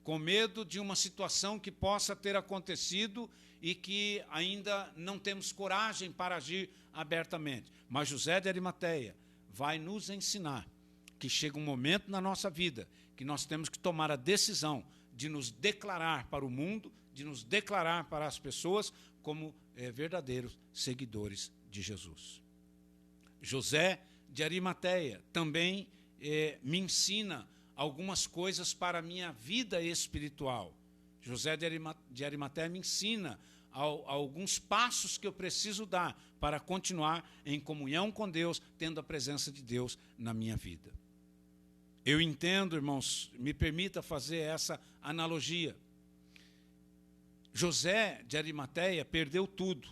[SPEAKER 3] com medo de uma situação que possa ter acontecido e que ainda não temos coragem para agir abertamente. Mas José de Arimateia vai nos ensinar que chega um momento na nossa vida que nós temos que tomar a decisão de nos declarar para o mundo, de nos declarar para as pessoas como verdadeiros seguidores de Jesus. José de Arimateia também me ensina algumas coisas para a minha vida espiritual. José de Arimateia me ensina alguns passos que eu preciso dar para continuar em comunhão com Deus, tendo a presença de Deus na minha vida. Eu entendo, irmãos, me permita fazer essa analogia. José de Arimateia perdeu tudo.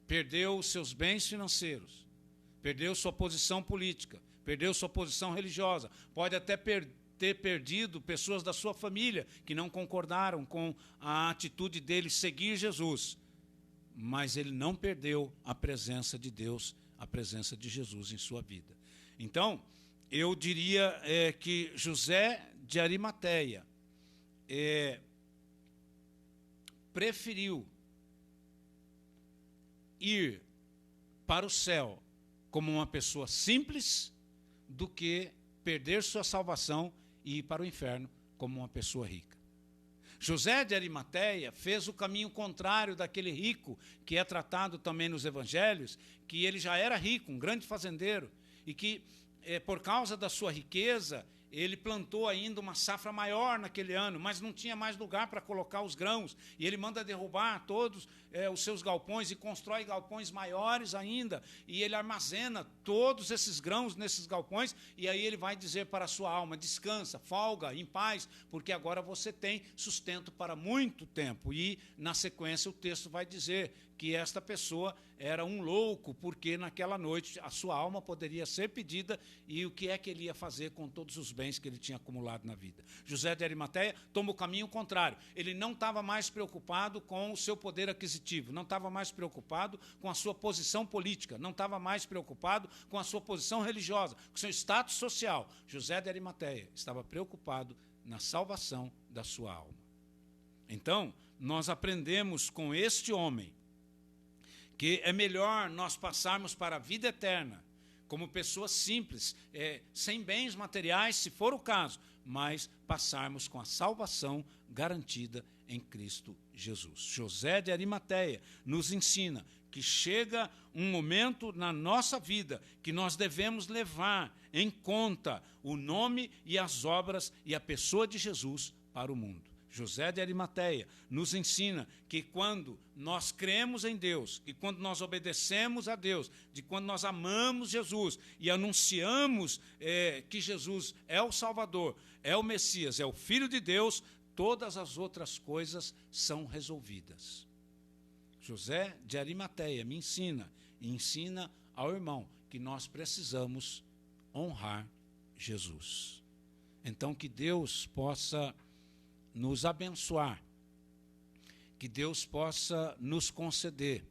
[SPEAKER 3] Perdeu seus bens financeiros, perdeu sua posição política, perdeu sua posição religiosa, pode até ter perdido pessoas da sua família que não concordaram com a atitude dele seguir Jesus, mas ele não perdeu a presença de Deus, a presença de Jesus em sua vida. Então, eu diria que José de Arimateia preferiu ir para o céu como uma pessoa simples do que perder sua salvação e ir para o inferno como uma pessoa rica. José de Arimateia fez o caminho contrário daquele rico que é tratado também nos evangelhos, que ele já era rico, um grande fazendeiro, e que por causa da sua riqueza ele plantou ainda uma safra maior naquele ano, mas não tinha mais lugar para colocar os grãos. E ele manda derrubar todos os seus galpões e constrói galpões maiores ainda. E ele armazena todos esses grãos nesses galpões. E aí ele vai dizer para a sua alma, descansa, folga, em paz, porque agora você tem sustento para muito tempo. E na sequência o texto vai dizer que esta pessoa era um louco, porque naquela noite a sua alma poderia ser pedida, e o que é que ele ia fazer com todos os bens que ele tinha acumulado na vida? José de Arimateia toma o caminho contrário. Ele não estava mais preocupado com o seu poder aquisitivo, não estava mais preocupado com a sua posição política, não estava mais preocupado com a sua posição religiosa, com o seu status social. José de Arimateia estava preocupado na salvação da sua alma. Então, nós aprendemos com este homem que é melhor nós passarmos para a vida eterna como pessoas simples, sem bens materiais, se for o caso, mas passarmos com a salvação garantida em Cristo Jesus. José de Arimateia nos ensina que chega um momento na nossa vida que nós devemos levar em conta o nome e as obras e a pessoa de Jesus para o mundo. José de Arimateia nos ensina que quando nós cremos em Deus, e quando nós obedecemos a Deus, de quando nós amamos Jesus e anunciamos que Jesus é o Salvador, é o Messias, é o Filho de Deus, todas as outras coisas são resolvidas. José de Arimateia me ensina, e ensina ao irmão, que nós precisamos honrar Jesus. Então, que Deus possa nos abençoar, que Deus possa nos conceder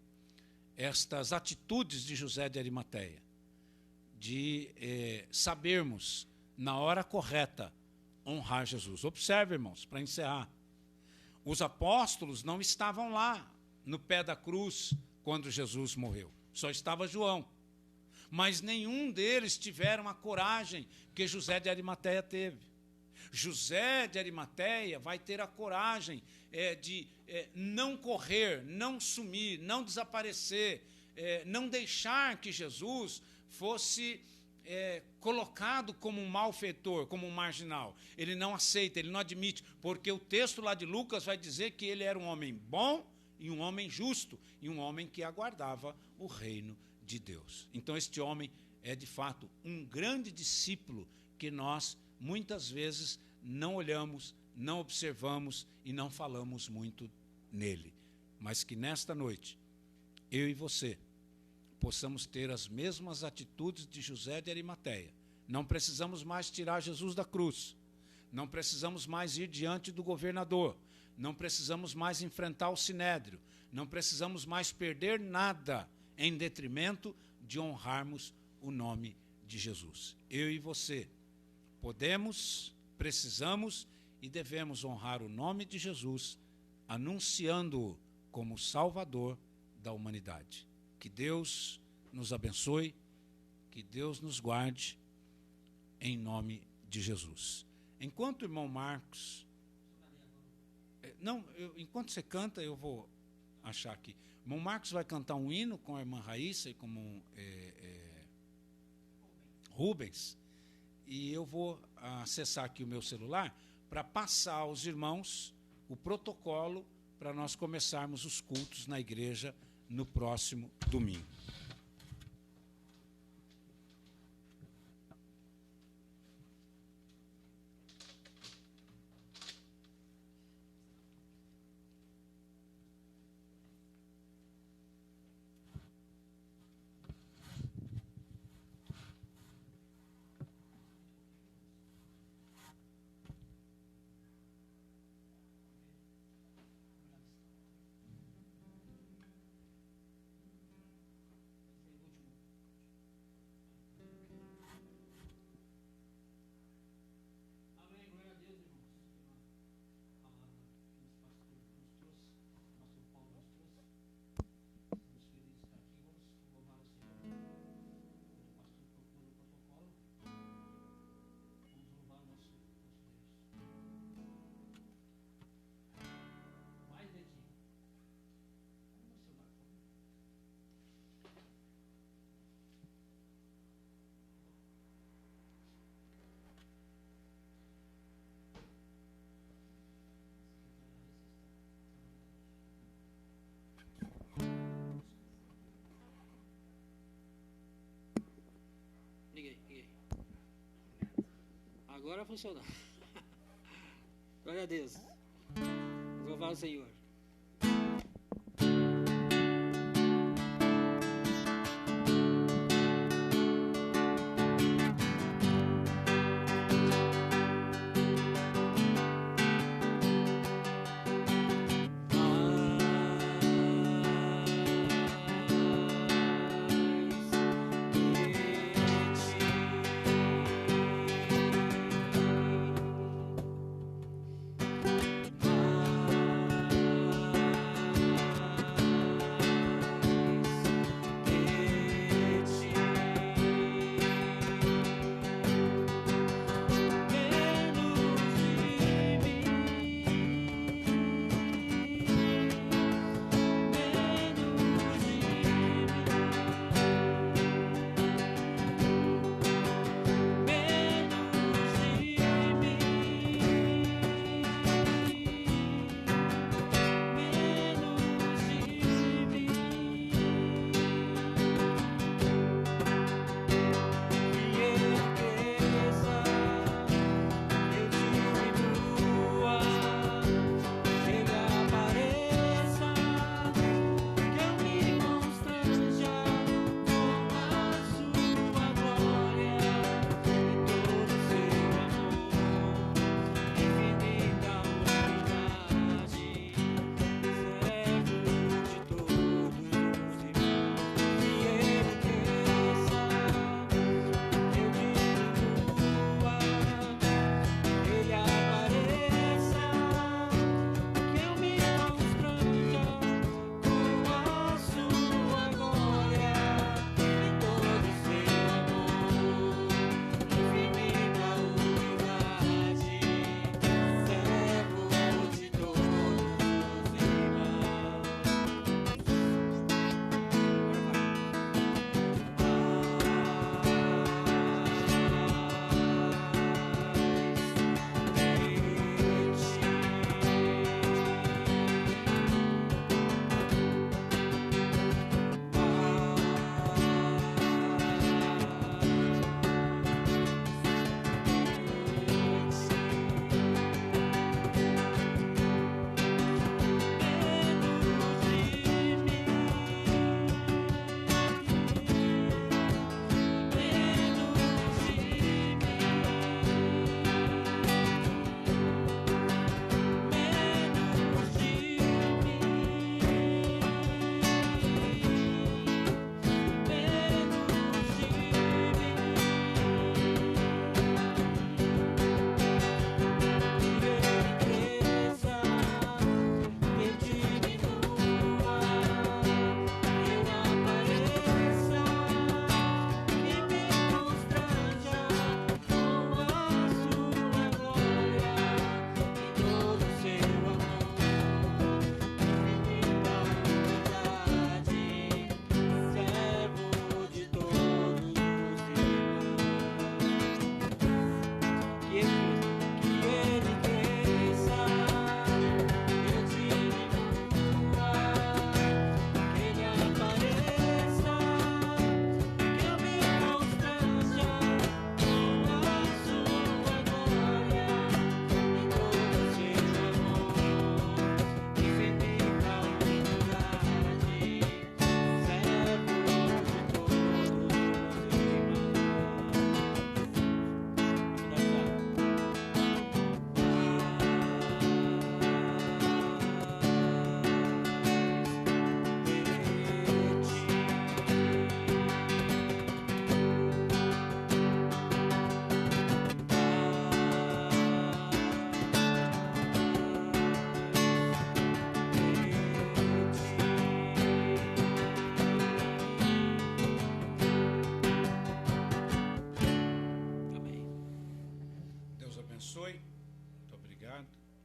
[SPEAKER 3] estas atitudes de José de Arimateia, de sabermos, na hora correta, honrar Jesus. Observe, irmãos, para encerrar, os apóstolos não estavam lá, no pé da cruz, quando Jesus morreu, só estava João. mas nenhum deles tiveram a coragem que José de Arimateia teve. José de Arimateia vai ter a coragem de não correr, não sumir, não desaparecer, não deixar que Jesus fosse colocado como um malfeitor, como um marginal. Ele não aceita, ele não admite, porque o texto lá de Lucas vai dizer que ele era um homem bom e um homem justo, e um homem que aguardava o reino de Deus. Então, este homem é, de fato, um grande discípulo que nós, muitas vezes, não olhamos, não observamos e não falamos muito nele. Mas que nesta noite, eu e você, possamos ter as mesmas atitudes de José de Arimateia. Não precisamos mais tirar Jesus da cruz. Não precisamos mais ir diante do governador. Não precisamos mais enfrentar o sinédrio. Não precisamos mais perder nada em detrimento de honrarmos o nome de Jesus. Eu e você podemos, precisamos e devemos honrar o nome de Jesus, anunciando-o como Salvador da humanidade. Que Deus nos abençoe, que Deus nos guarde, em nome de Jesus. Enquanto o irmão Marcos... enquanto você canta, eu vou achar aqui. O irmão Marcos vai cantar um hino com a irmã Raíssa e com Rubens, e eu vou acessar aqui o meu celular para passar aos irmãos o protocolo para nós começarmos os cultos na igreja no próximo domingo.
[SPEAKER 1] Liguei. Agora funcionou. Glória a Deus. Louvar o Senhor.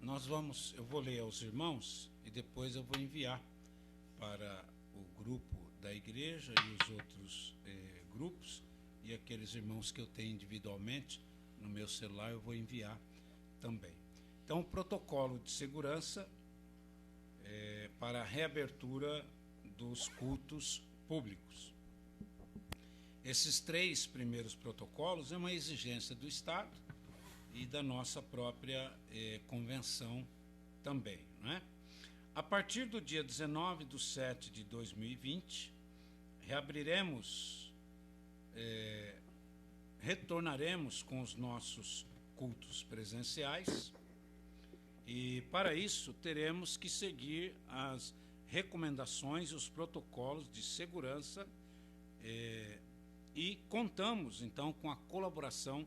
[SPEAKER 3] eu vou ler aos irmãos e depois eu vou enviar para o grupo da igreja e os outros grupos, e aqueles irmãos que eu tenho individualmente no meu celular eu vou enviar também. Então, o protocolo de segurança para a reabertura dos cultos públicos. Esses 3 primeiros protocolos é uma exigência do Estado e da nossa própria convenção também, não é? A partir do dia 19/7/2020, retornaremos com os nossos cultos presenciais, e para isso teremos que seguir as recomendações e os protocolos de segurança, e contamos então com a colaboração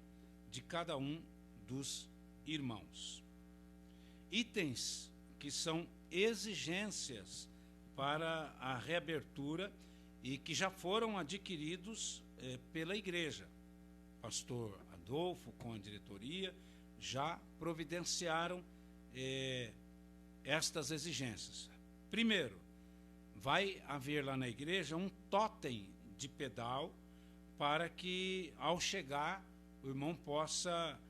[SPEAKER 3] de cada um dos irmãos. Itens que são exigências para a reabertura e que já foram adquiridos pela igreja. Pastor Adolfo, com a diretoria, já providenciaram estas exigências. Primeiro, vai haver lá na igreja um totem de pedal para que, ao chegar, o irmão possa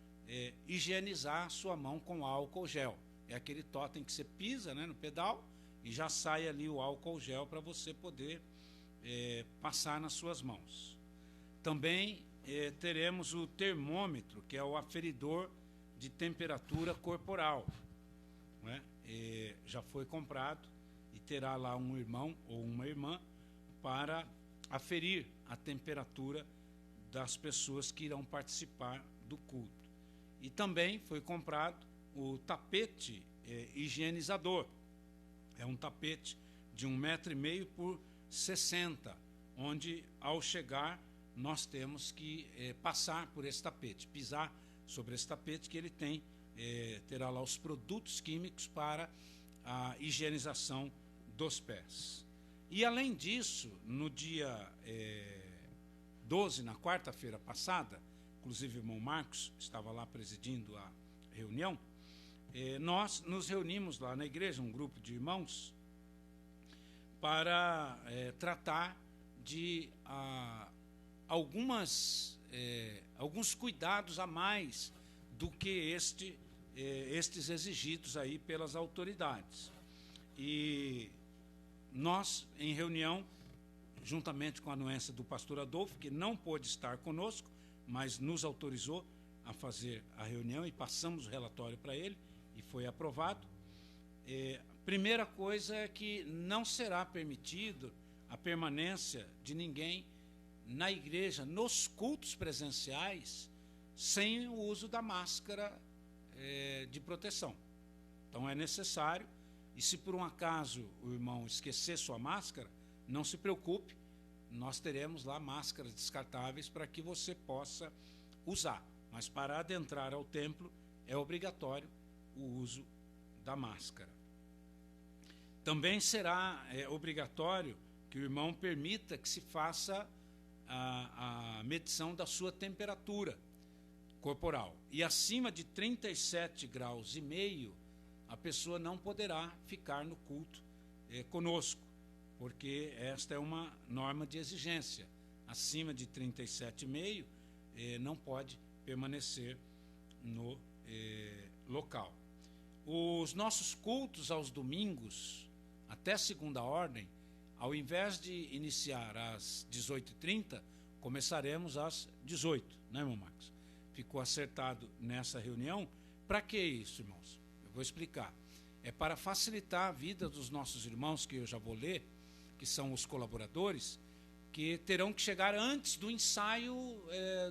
[SPEAKER 3] higienizar sua mão com álcool gel. É aquele totem que você pisa, né, no pedal e já sai ali o álcool gel para você poder passar nas suas mãos. Também teremos o termômetro, que é o aferidor de temperatura corporal, né? Já foi comprado e terá lá um irmão ou uma irmã para aferir a temperatura das pessoas que irão participar do culto. E também foi comprado o tapete higienizador. É um tapete de 1,5 m por 60, onde, ao chegar, nós temos que passar por esse tapete, pisar sobre esse tapete, que ele terá lá os produtos químicos para a higienização dos pés. E, além disso, no dia 12, na quarta-feira passada, inclusive o irmão Marcos estava lá presidindo a reunião, nós nos reunimos lá na igreja, um grupo de irmãos, para tratar de alguns cuidados a mais do que estes exigidos aí pelas autoridades. E nós, em reunião, juntamente com a anuência do pastor Adolfo, que não pôde estar conosco, mas nos autorizou a fazer a reunião, e passamos o relatório para ele, e foi aprovado. Primeira coisa é que não será permitido a permanência de ninguém na igreja, nos cultos presenciais, sem o uso da máscara de proteção. Então é necessário, e se por um acaso o irmão esquecer sua máscara, não se preocupe, nós teremos lá máscaras descartáveis para que você possa usar. Mas para adentrar ao templo é obrigatório o uso da máscara. Também será obrigatório que o irmão permita que se faça a medição da sua temperatura corporal. E acima de 37,5 graus, a pessoa não poderá ficar no culto conosco, porque esta é uma norma de exigência. Acima de 37,5 não pode permanecer no local. Os nossos cultos aos domingos, até segunda ordem, ao invés de iniciar às 18h30, começaremos às 18h, né, irmão Marcos? Ficou acertado nessa reunião. Para que isso, irmãos? Eu vou explicar. É para facilitar a vida dos nossos irmãos, que eu já vou ler, que são os colaboradores, que terão que chegar antes do ensaio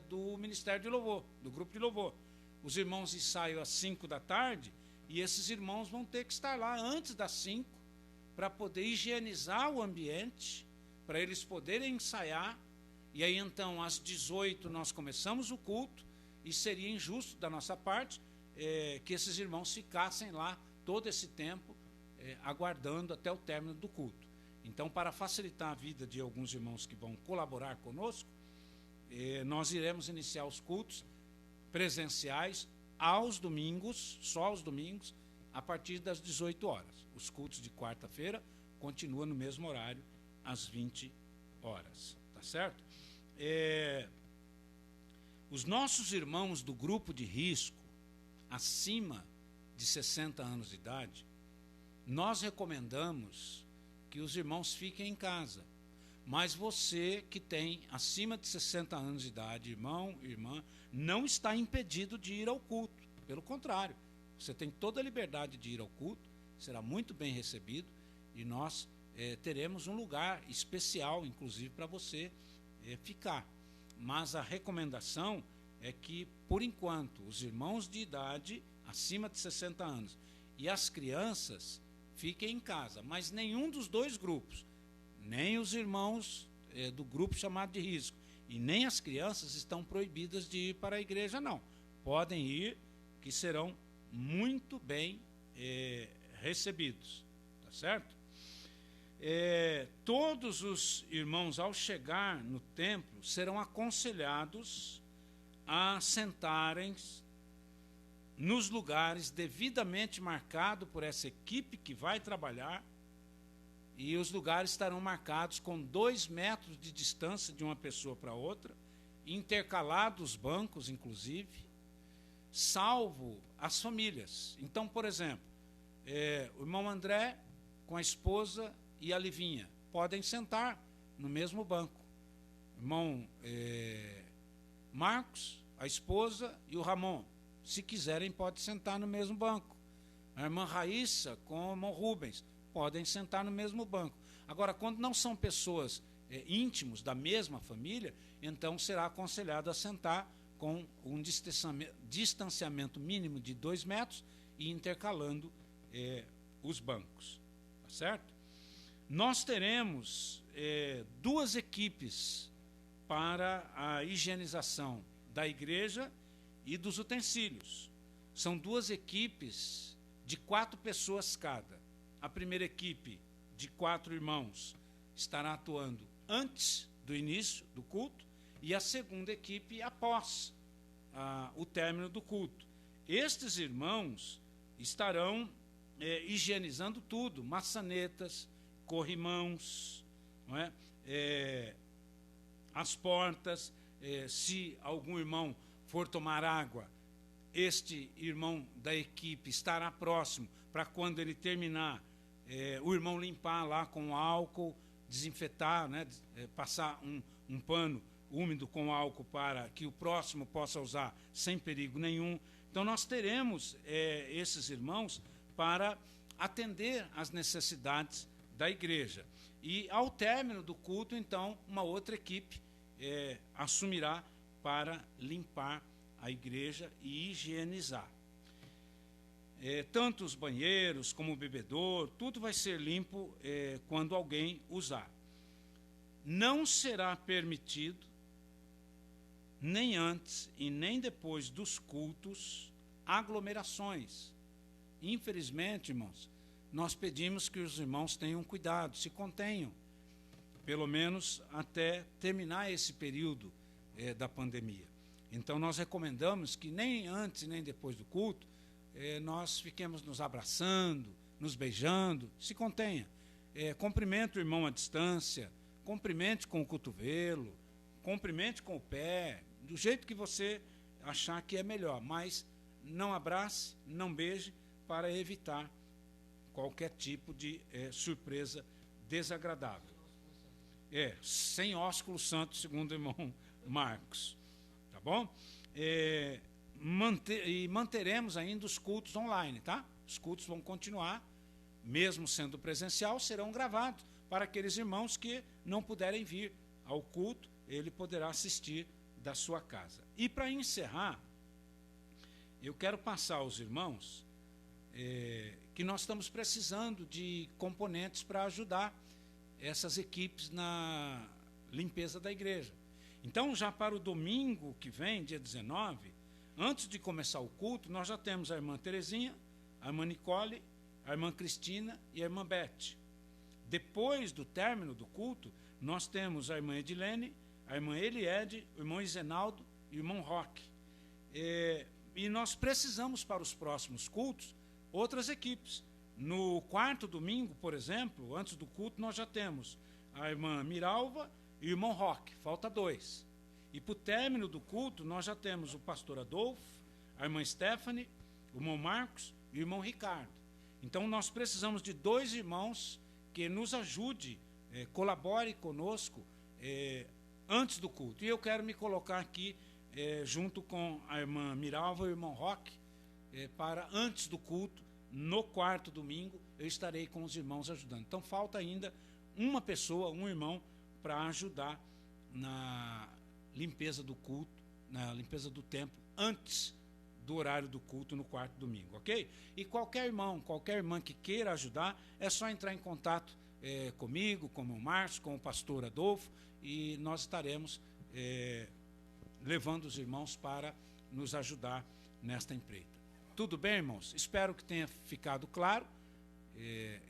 [SPEAKER 3] do Ministério de Louvor, do grupo de louvor. Os irmãos ensaiam às 5 da tarde, e esses irmãos vão ter que estar lá antes das 5, para poder higienizar o ambiente, para eles poderem ensaiar, e aí então às 18 nós começamos o culto, e seria injusto da nossa parte que esses irmãos ficassem lá todo esse tempo aguardando até o término do culto. Então, para facilitar a vida de alguns irmãos que vão colaborar conosco, nós iremos iniciar os cultos presenciais aos domingos, só aos domingos, a partir das 18 horas. Os cultos de quarta-feira continuam no mesmo horário, às 20 horas. Tá certo? Os nossos irmãos do grupo de risco, acima de 60 anos de idade, nós recomendamos que os irmãos fiquem em casa. Mas você que tem acima de 60 anos de idade, irmão, irmã, não está impedido de ir ao culto. Pelo contrário, você tem toda a liberdade de ir ao culto, será muito bem recebido, e nós teremos um lugar especial, inclusive, para você ficar. Mas a recomendação é que, por enquanto, os irmãos de idade acima de 60 anos e as crianças fiquem em casa, mas nenhum dos dois grupos, nem os irmãos do grupo chamado de risco e nem as crianças estão proibidas de ir para a igreja, não. Podem ir, que serão muito bem recebidos, tá certo? Todos os irmãos, ao chegar no templo, serão aconselhados a sentarem nos lugares devidamente marcados por essa equipe que vai trabalhar, e os lugares estarão marcados com 2 metros de distância de uma pessoa para outra, intercalados os bancos, inclusive, salvo as famílias. Então, por exemplo, o irmão André com a esposa e a Livinha podem sentar no mesmo banco. O irmão Marcos, a esposa e o Ramon, se quiserem, podem sentar no mesmo banco. A irmã Raíssa com o irmão Rubens podem sentar no mesmo banco. Agora, quando não são pessoas íntimos da mesma família, então será aconselhado a sentar com um distanciamento mínimo de 2 metros e intercalando os bancos. Tá certo? Nós teremos 2 equipes para a higienização da igreja e dos utensílios. São 2 equipes de 4 pessoas cada. A primeira equipe, de 4 irmãos, estará atuando antes do início do culto, e a segunda equipe após o término do culto. Estes irmãos estarão higienizando tudo, maçanetas, corrimãos, não é? As portas, se algum irmão for tomar água, este irmão da equipe estará próximo para quando ele terminar, o irmão limpar lá com álcool, desinfetar, né, passar um pano úmido com álcool para que o próximo possa usar sem perigo nenhum. Então nós teremos esses irmãos para atender às necessidades da igreja. E ao término do culto, então, uma outra equipe assumirá para limpar a igreja e higienizar. Tanto os banheiros como o bebedouro, tudo vai ser limpo quando alguém usar. Não será permitido, nem antes e nem depois dos cultos, aglomerações. Infelizmente, irmãos, nós pedimos que os irmãos tenham cuidado, se contenham, pelo menos até terminar esse período da pandemia. Então, nós recomendamos que nem antes nem depois do culto nós fiquemos nos abraçando, nos beijando, se contenha. Cumprimente o irmão à distância, cumprimente com o cotovelo, cumprimente com o pé, do jeito que você achar que é melhor, mas não abrace, não beije, para evitar qualquer tipo de surpresa desagradável. Sem ósculo santo, segundo o irmão Marcos. Tá bom? Manteremos ainda os cultos online, tá? Os cultos vão continuar, mesmo sendo presencial, serão gravados para aqueles irmãos que não puderem vir ao culto, ele poderá assistir da sua casa. E para encerrar, eu quero passar aos irmãos que nós estamos precisando de componentes para ajudar essas equipes na limpeza da igreja. Então, já para o domingo que vem, dia 19, antes de começar o culto, nós já temos a irmã Terezinha, a irmã Nicole, a irmã Cristina e a irmã Beth. Depois do término do culto, nós temos a irmã Edilene, a irmã Eliede, o irmão Izenaldo e o irmão Roque. E nós precisamos, para os próximos cultos, outras equipes. No quarto domingo, por exemplo, antes do culto, nós já temos a irmã Miralva e o irmão Roque, falta 2. E para o término do culto, nós já temos o pastor Adolfo, a irmã Stephanie, o irmão Marcos e o irmão Ricardo. Então, nós precisamos de 2 irmãos que nos ajude, colabore conosco antes do culto. E eu quero me colocar aqui, junto com a irmã Miralva e o irmão Roque, para antes do culto, no quarto domingo, eu estarei com os irmãos ajudando. Então, falta ainda uma pessoa, um irmão, para ajudar na limpeza do culto, na limpeza do templo, antes do horário do culto no quarto domingo, ok? E qualquer irmão, qualquer irmã que queira ajudar, é só entrar em contato comigo, com o meu Márcio, com o pastor Adolfo, e nós estaremos levando os irmãos para nos ajudar nesta empreita. Tudo bem, irmãos? Espero que tenha ficado claro,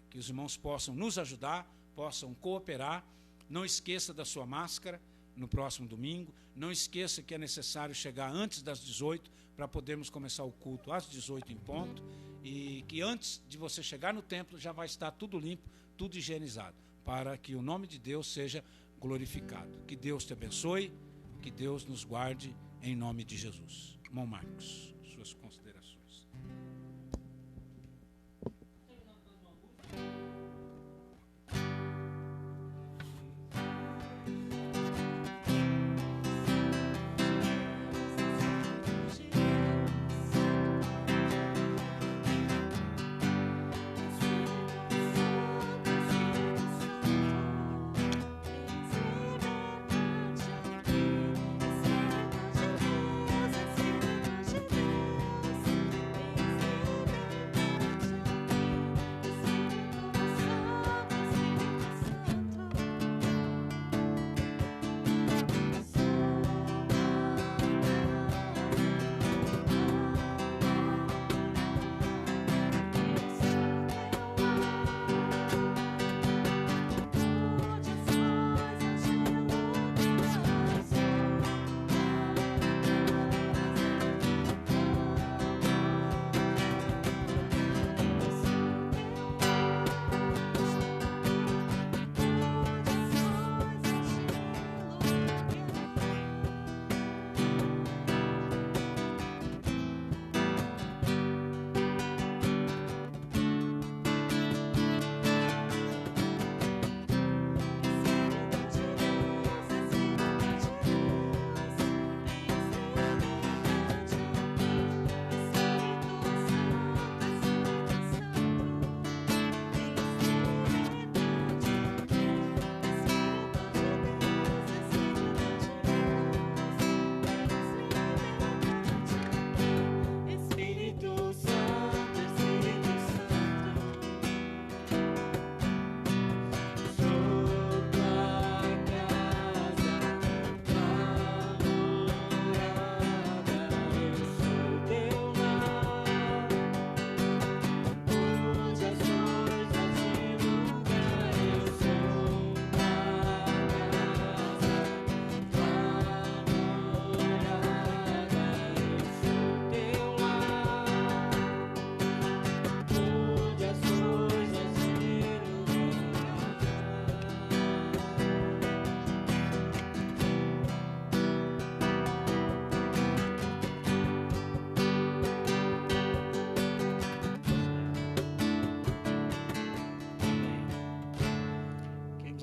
[SPEAKER 3] que os irmãos possam nos ajudar, possam cooperar. Não esqueça da sua máscara no próximo domingo. Não esqueça que é necessário chegar antes das 18 para podermos começar o culto às 18 em ponto. E que antes de você chegar no templo já vai estar tudo limpo, tudo higienizado, para que o nome de Deus seja glorificado. Que Deus te abençoe, que Deus nos guarde em nome de Jesus. Irmão Marcos, suas considerações.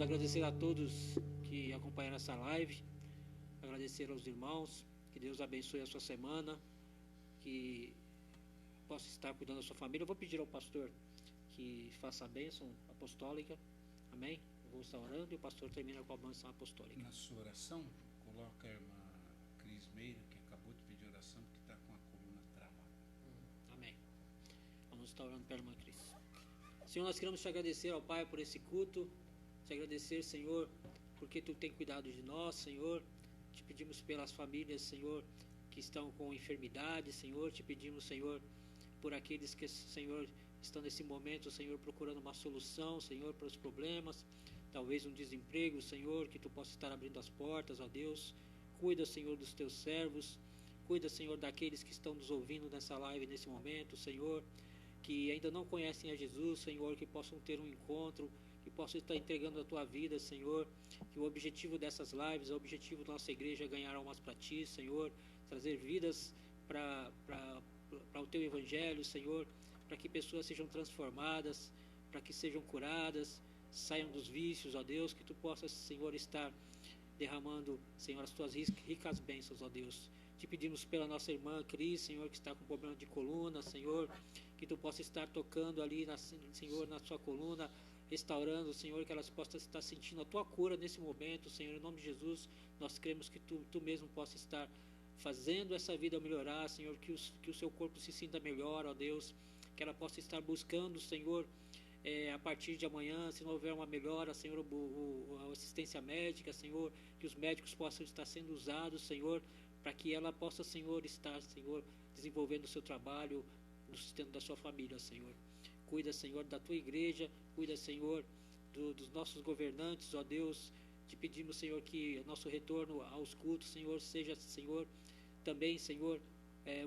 [SPEAKER 1] Agradecer a todos que acompanharam essa live, agradecer aos irmãos, que Deus abençoe a sua semana, que possa estar cuidando da sua família. Eu vou pedir ao pastor que faça a bênção apostólica, amém? Eu vou estar orando e o pastor termina com a bênção apostólica.
[SPEAKER 3] Na sua oração, coloca a irmã Cris Meira, que acabou de pedir oração, que está com a coluna travada.
[SPEAKER 1] Amém. Vamos estar orando para a irmã Cris. Senhor, nós queremos te agradecer ao Pai por esse culto, te agradecer, Senhor, porque Tu tem cuidado de nós, Senhor. Te pedimos pelas famílias, Senhor, que estão com enfermidade, Senhor. Te pedimos, Senhor, por aqueles que, Senhor, estão nesse momento, Senhor, procurando uma solução, Senhor, para os problemas, talvez um desemprego, Senhor, que Tu possa estar abrindo as portas, ó Deus. Cuida, Senhor, dos Teus servos. Cuida, Senhor, daqueles que estão nos ouvindo nessa live nesse momento, Senhor. que ainda não conhecem a Jesus, Senhor, que possam ter um encontro, que possam estar entregando a tua vida, Senhor, que o objetivo dessas lives, o objetivo da nossa igreja é ganhar almas para ti, Senhor, trazer vidas para o teu evangelho, Senhor, para que pessoas sejam transformadas, para que sejam curadas, saiam dos vícios, ó Deus, que tu possas, Senhor, estar derramando, Senhor, as tuas ricas bênçãos, ó Deus. Te pedimos pela nossa irmã Cris, Senhor, que está com problema de coluna, Senhor, que tu possa estar tocando ali, Senhor, na sua coluna, restaurando, Senhor, que elas possam estar sentindo a tua cura nesse momento, Senhor, em nome de Jesus. Nós cremos que tu mesmo possa estar fazendo essa vida melhorar, Senhor, que o seu corpo se sinta melhor, ó Deus, que ela possa estar buscando, Senhor, a partir de amanhã, se não houver uma melhora, Senhor, a assistência médica, Senhor, que os médicos possam estar sendo usados, Senhor, para que ela possa, Senhor, estar, Senhor, desenvolvendo o seu trabalho no sustento da sua família, Senhor. Cuida, Senhor, da tua igreja, cuida, Senhor, dos nossos governantes, ó Deus. Te pedimos, Senhor, que nosso retorno aos cultos, Senhor, seja, Senhor, também, Senhor,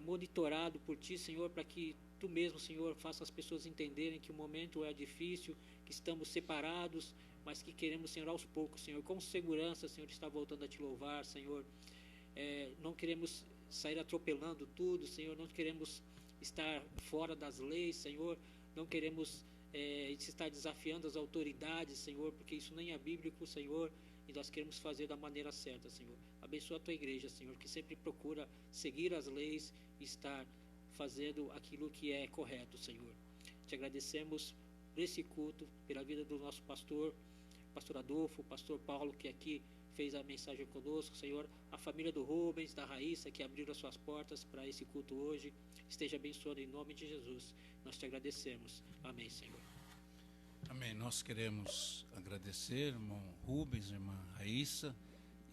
[SPEAKER 1] monitorado por ti, Senhor, para que tu mesmo, Senhor, faça as pessoas entenderem que o momento é difícil, que estamos separados, mas que queremos, Senhor, aos poucos, Senhor, com segurança, Senhor, estar voltando a te louvar, Senhor. Não queremos sair atropelando tudo, Senhor, não queremos estar fora das leis, Senhor, não queremos estar desafiando as autoridades, Senhor, porque isso nem é bíblico, Senhor, e nós queremos fazer da maneira certa, Senhor. Abençoa a tua igreja, Senhor, que sempre procura seguir as leis e estar fazendo aquilo que é correto, Senhor. Te agradecemos por esse culto, pela vida do nosso pastor Adolfo, pastor Paulo, que aqui fez a mensagem conosco, Senhor, a família do Rubens, da Raíssa, que abriram as suas portas para esse culto hoje, esteja abençoado em nome de Jesus. Nós te agradecemos. Amém, Senhor.
[SPEAKER 3] Amém. Nós queremos agradecer, irmão Rubens, irmã Raíssa,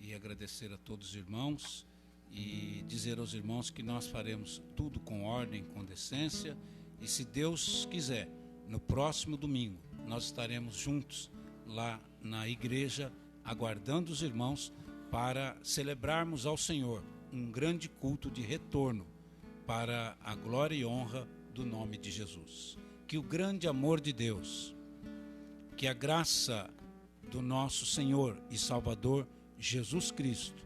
[SPEAKER 3] e agradecer a todos os irmãos e dizer aos irmãos que nós faremos tudo com ordem, com decência, e se Deus quiser, no próximo domingo, nós estaremos juntos lá na igreja, aguardando os irmãos para celebrarmos ao Senhor um grande culto de retorno para a glória e honra do nome de Jesus. Que o grande amor de Deus, que a graça do nosso Senhor e Salvador Jesus Cristo,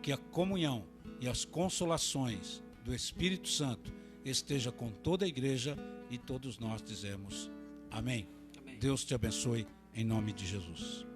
[SPEAKER 3] que a comunhão e as consolações do Espírito Santo esteja com toda a igreja, e todos nós dizemos amém.
[SPEAKER 1] Amém.
[SPEAKER 3] Deus te abençoe em nome de Jesus.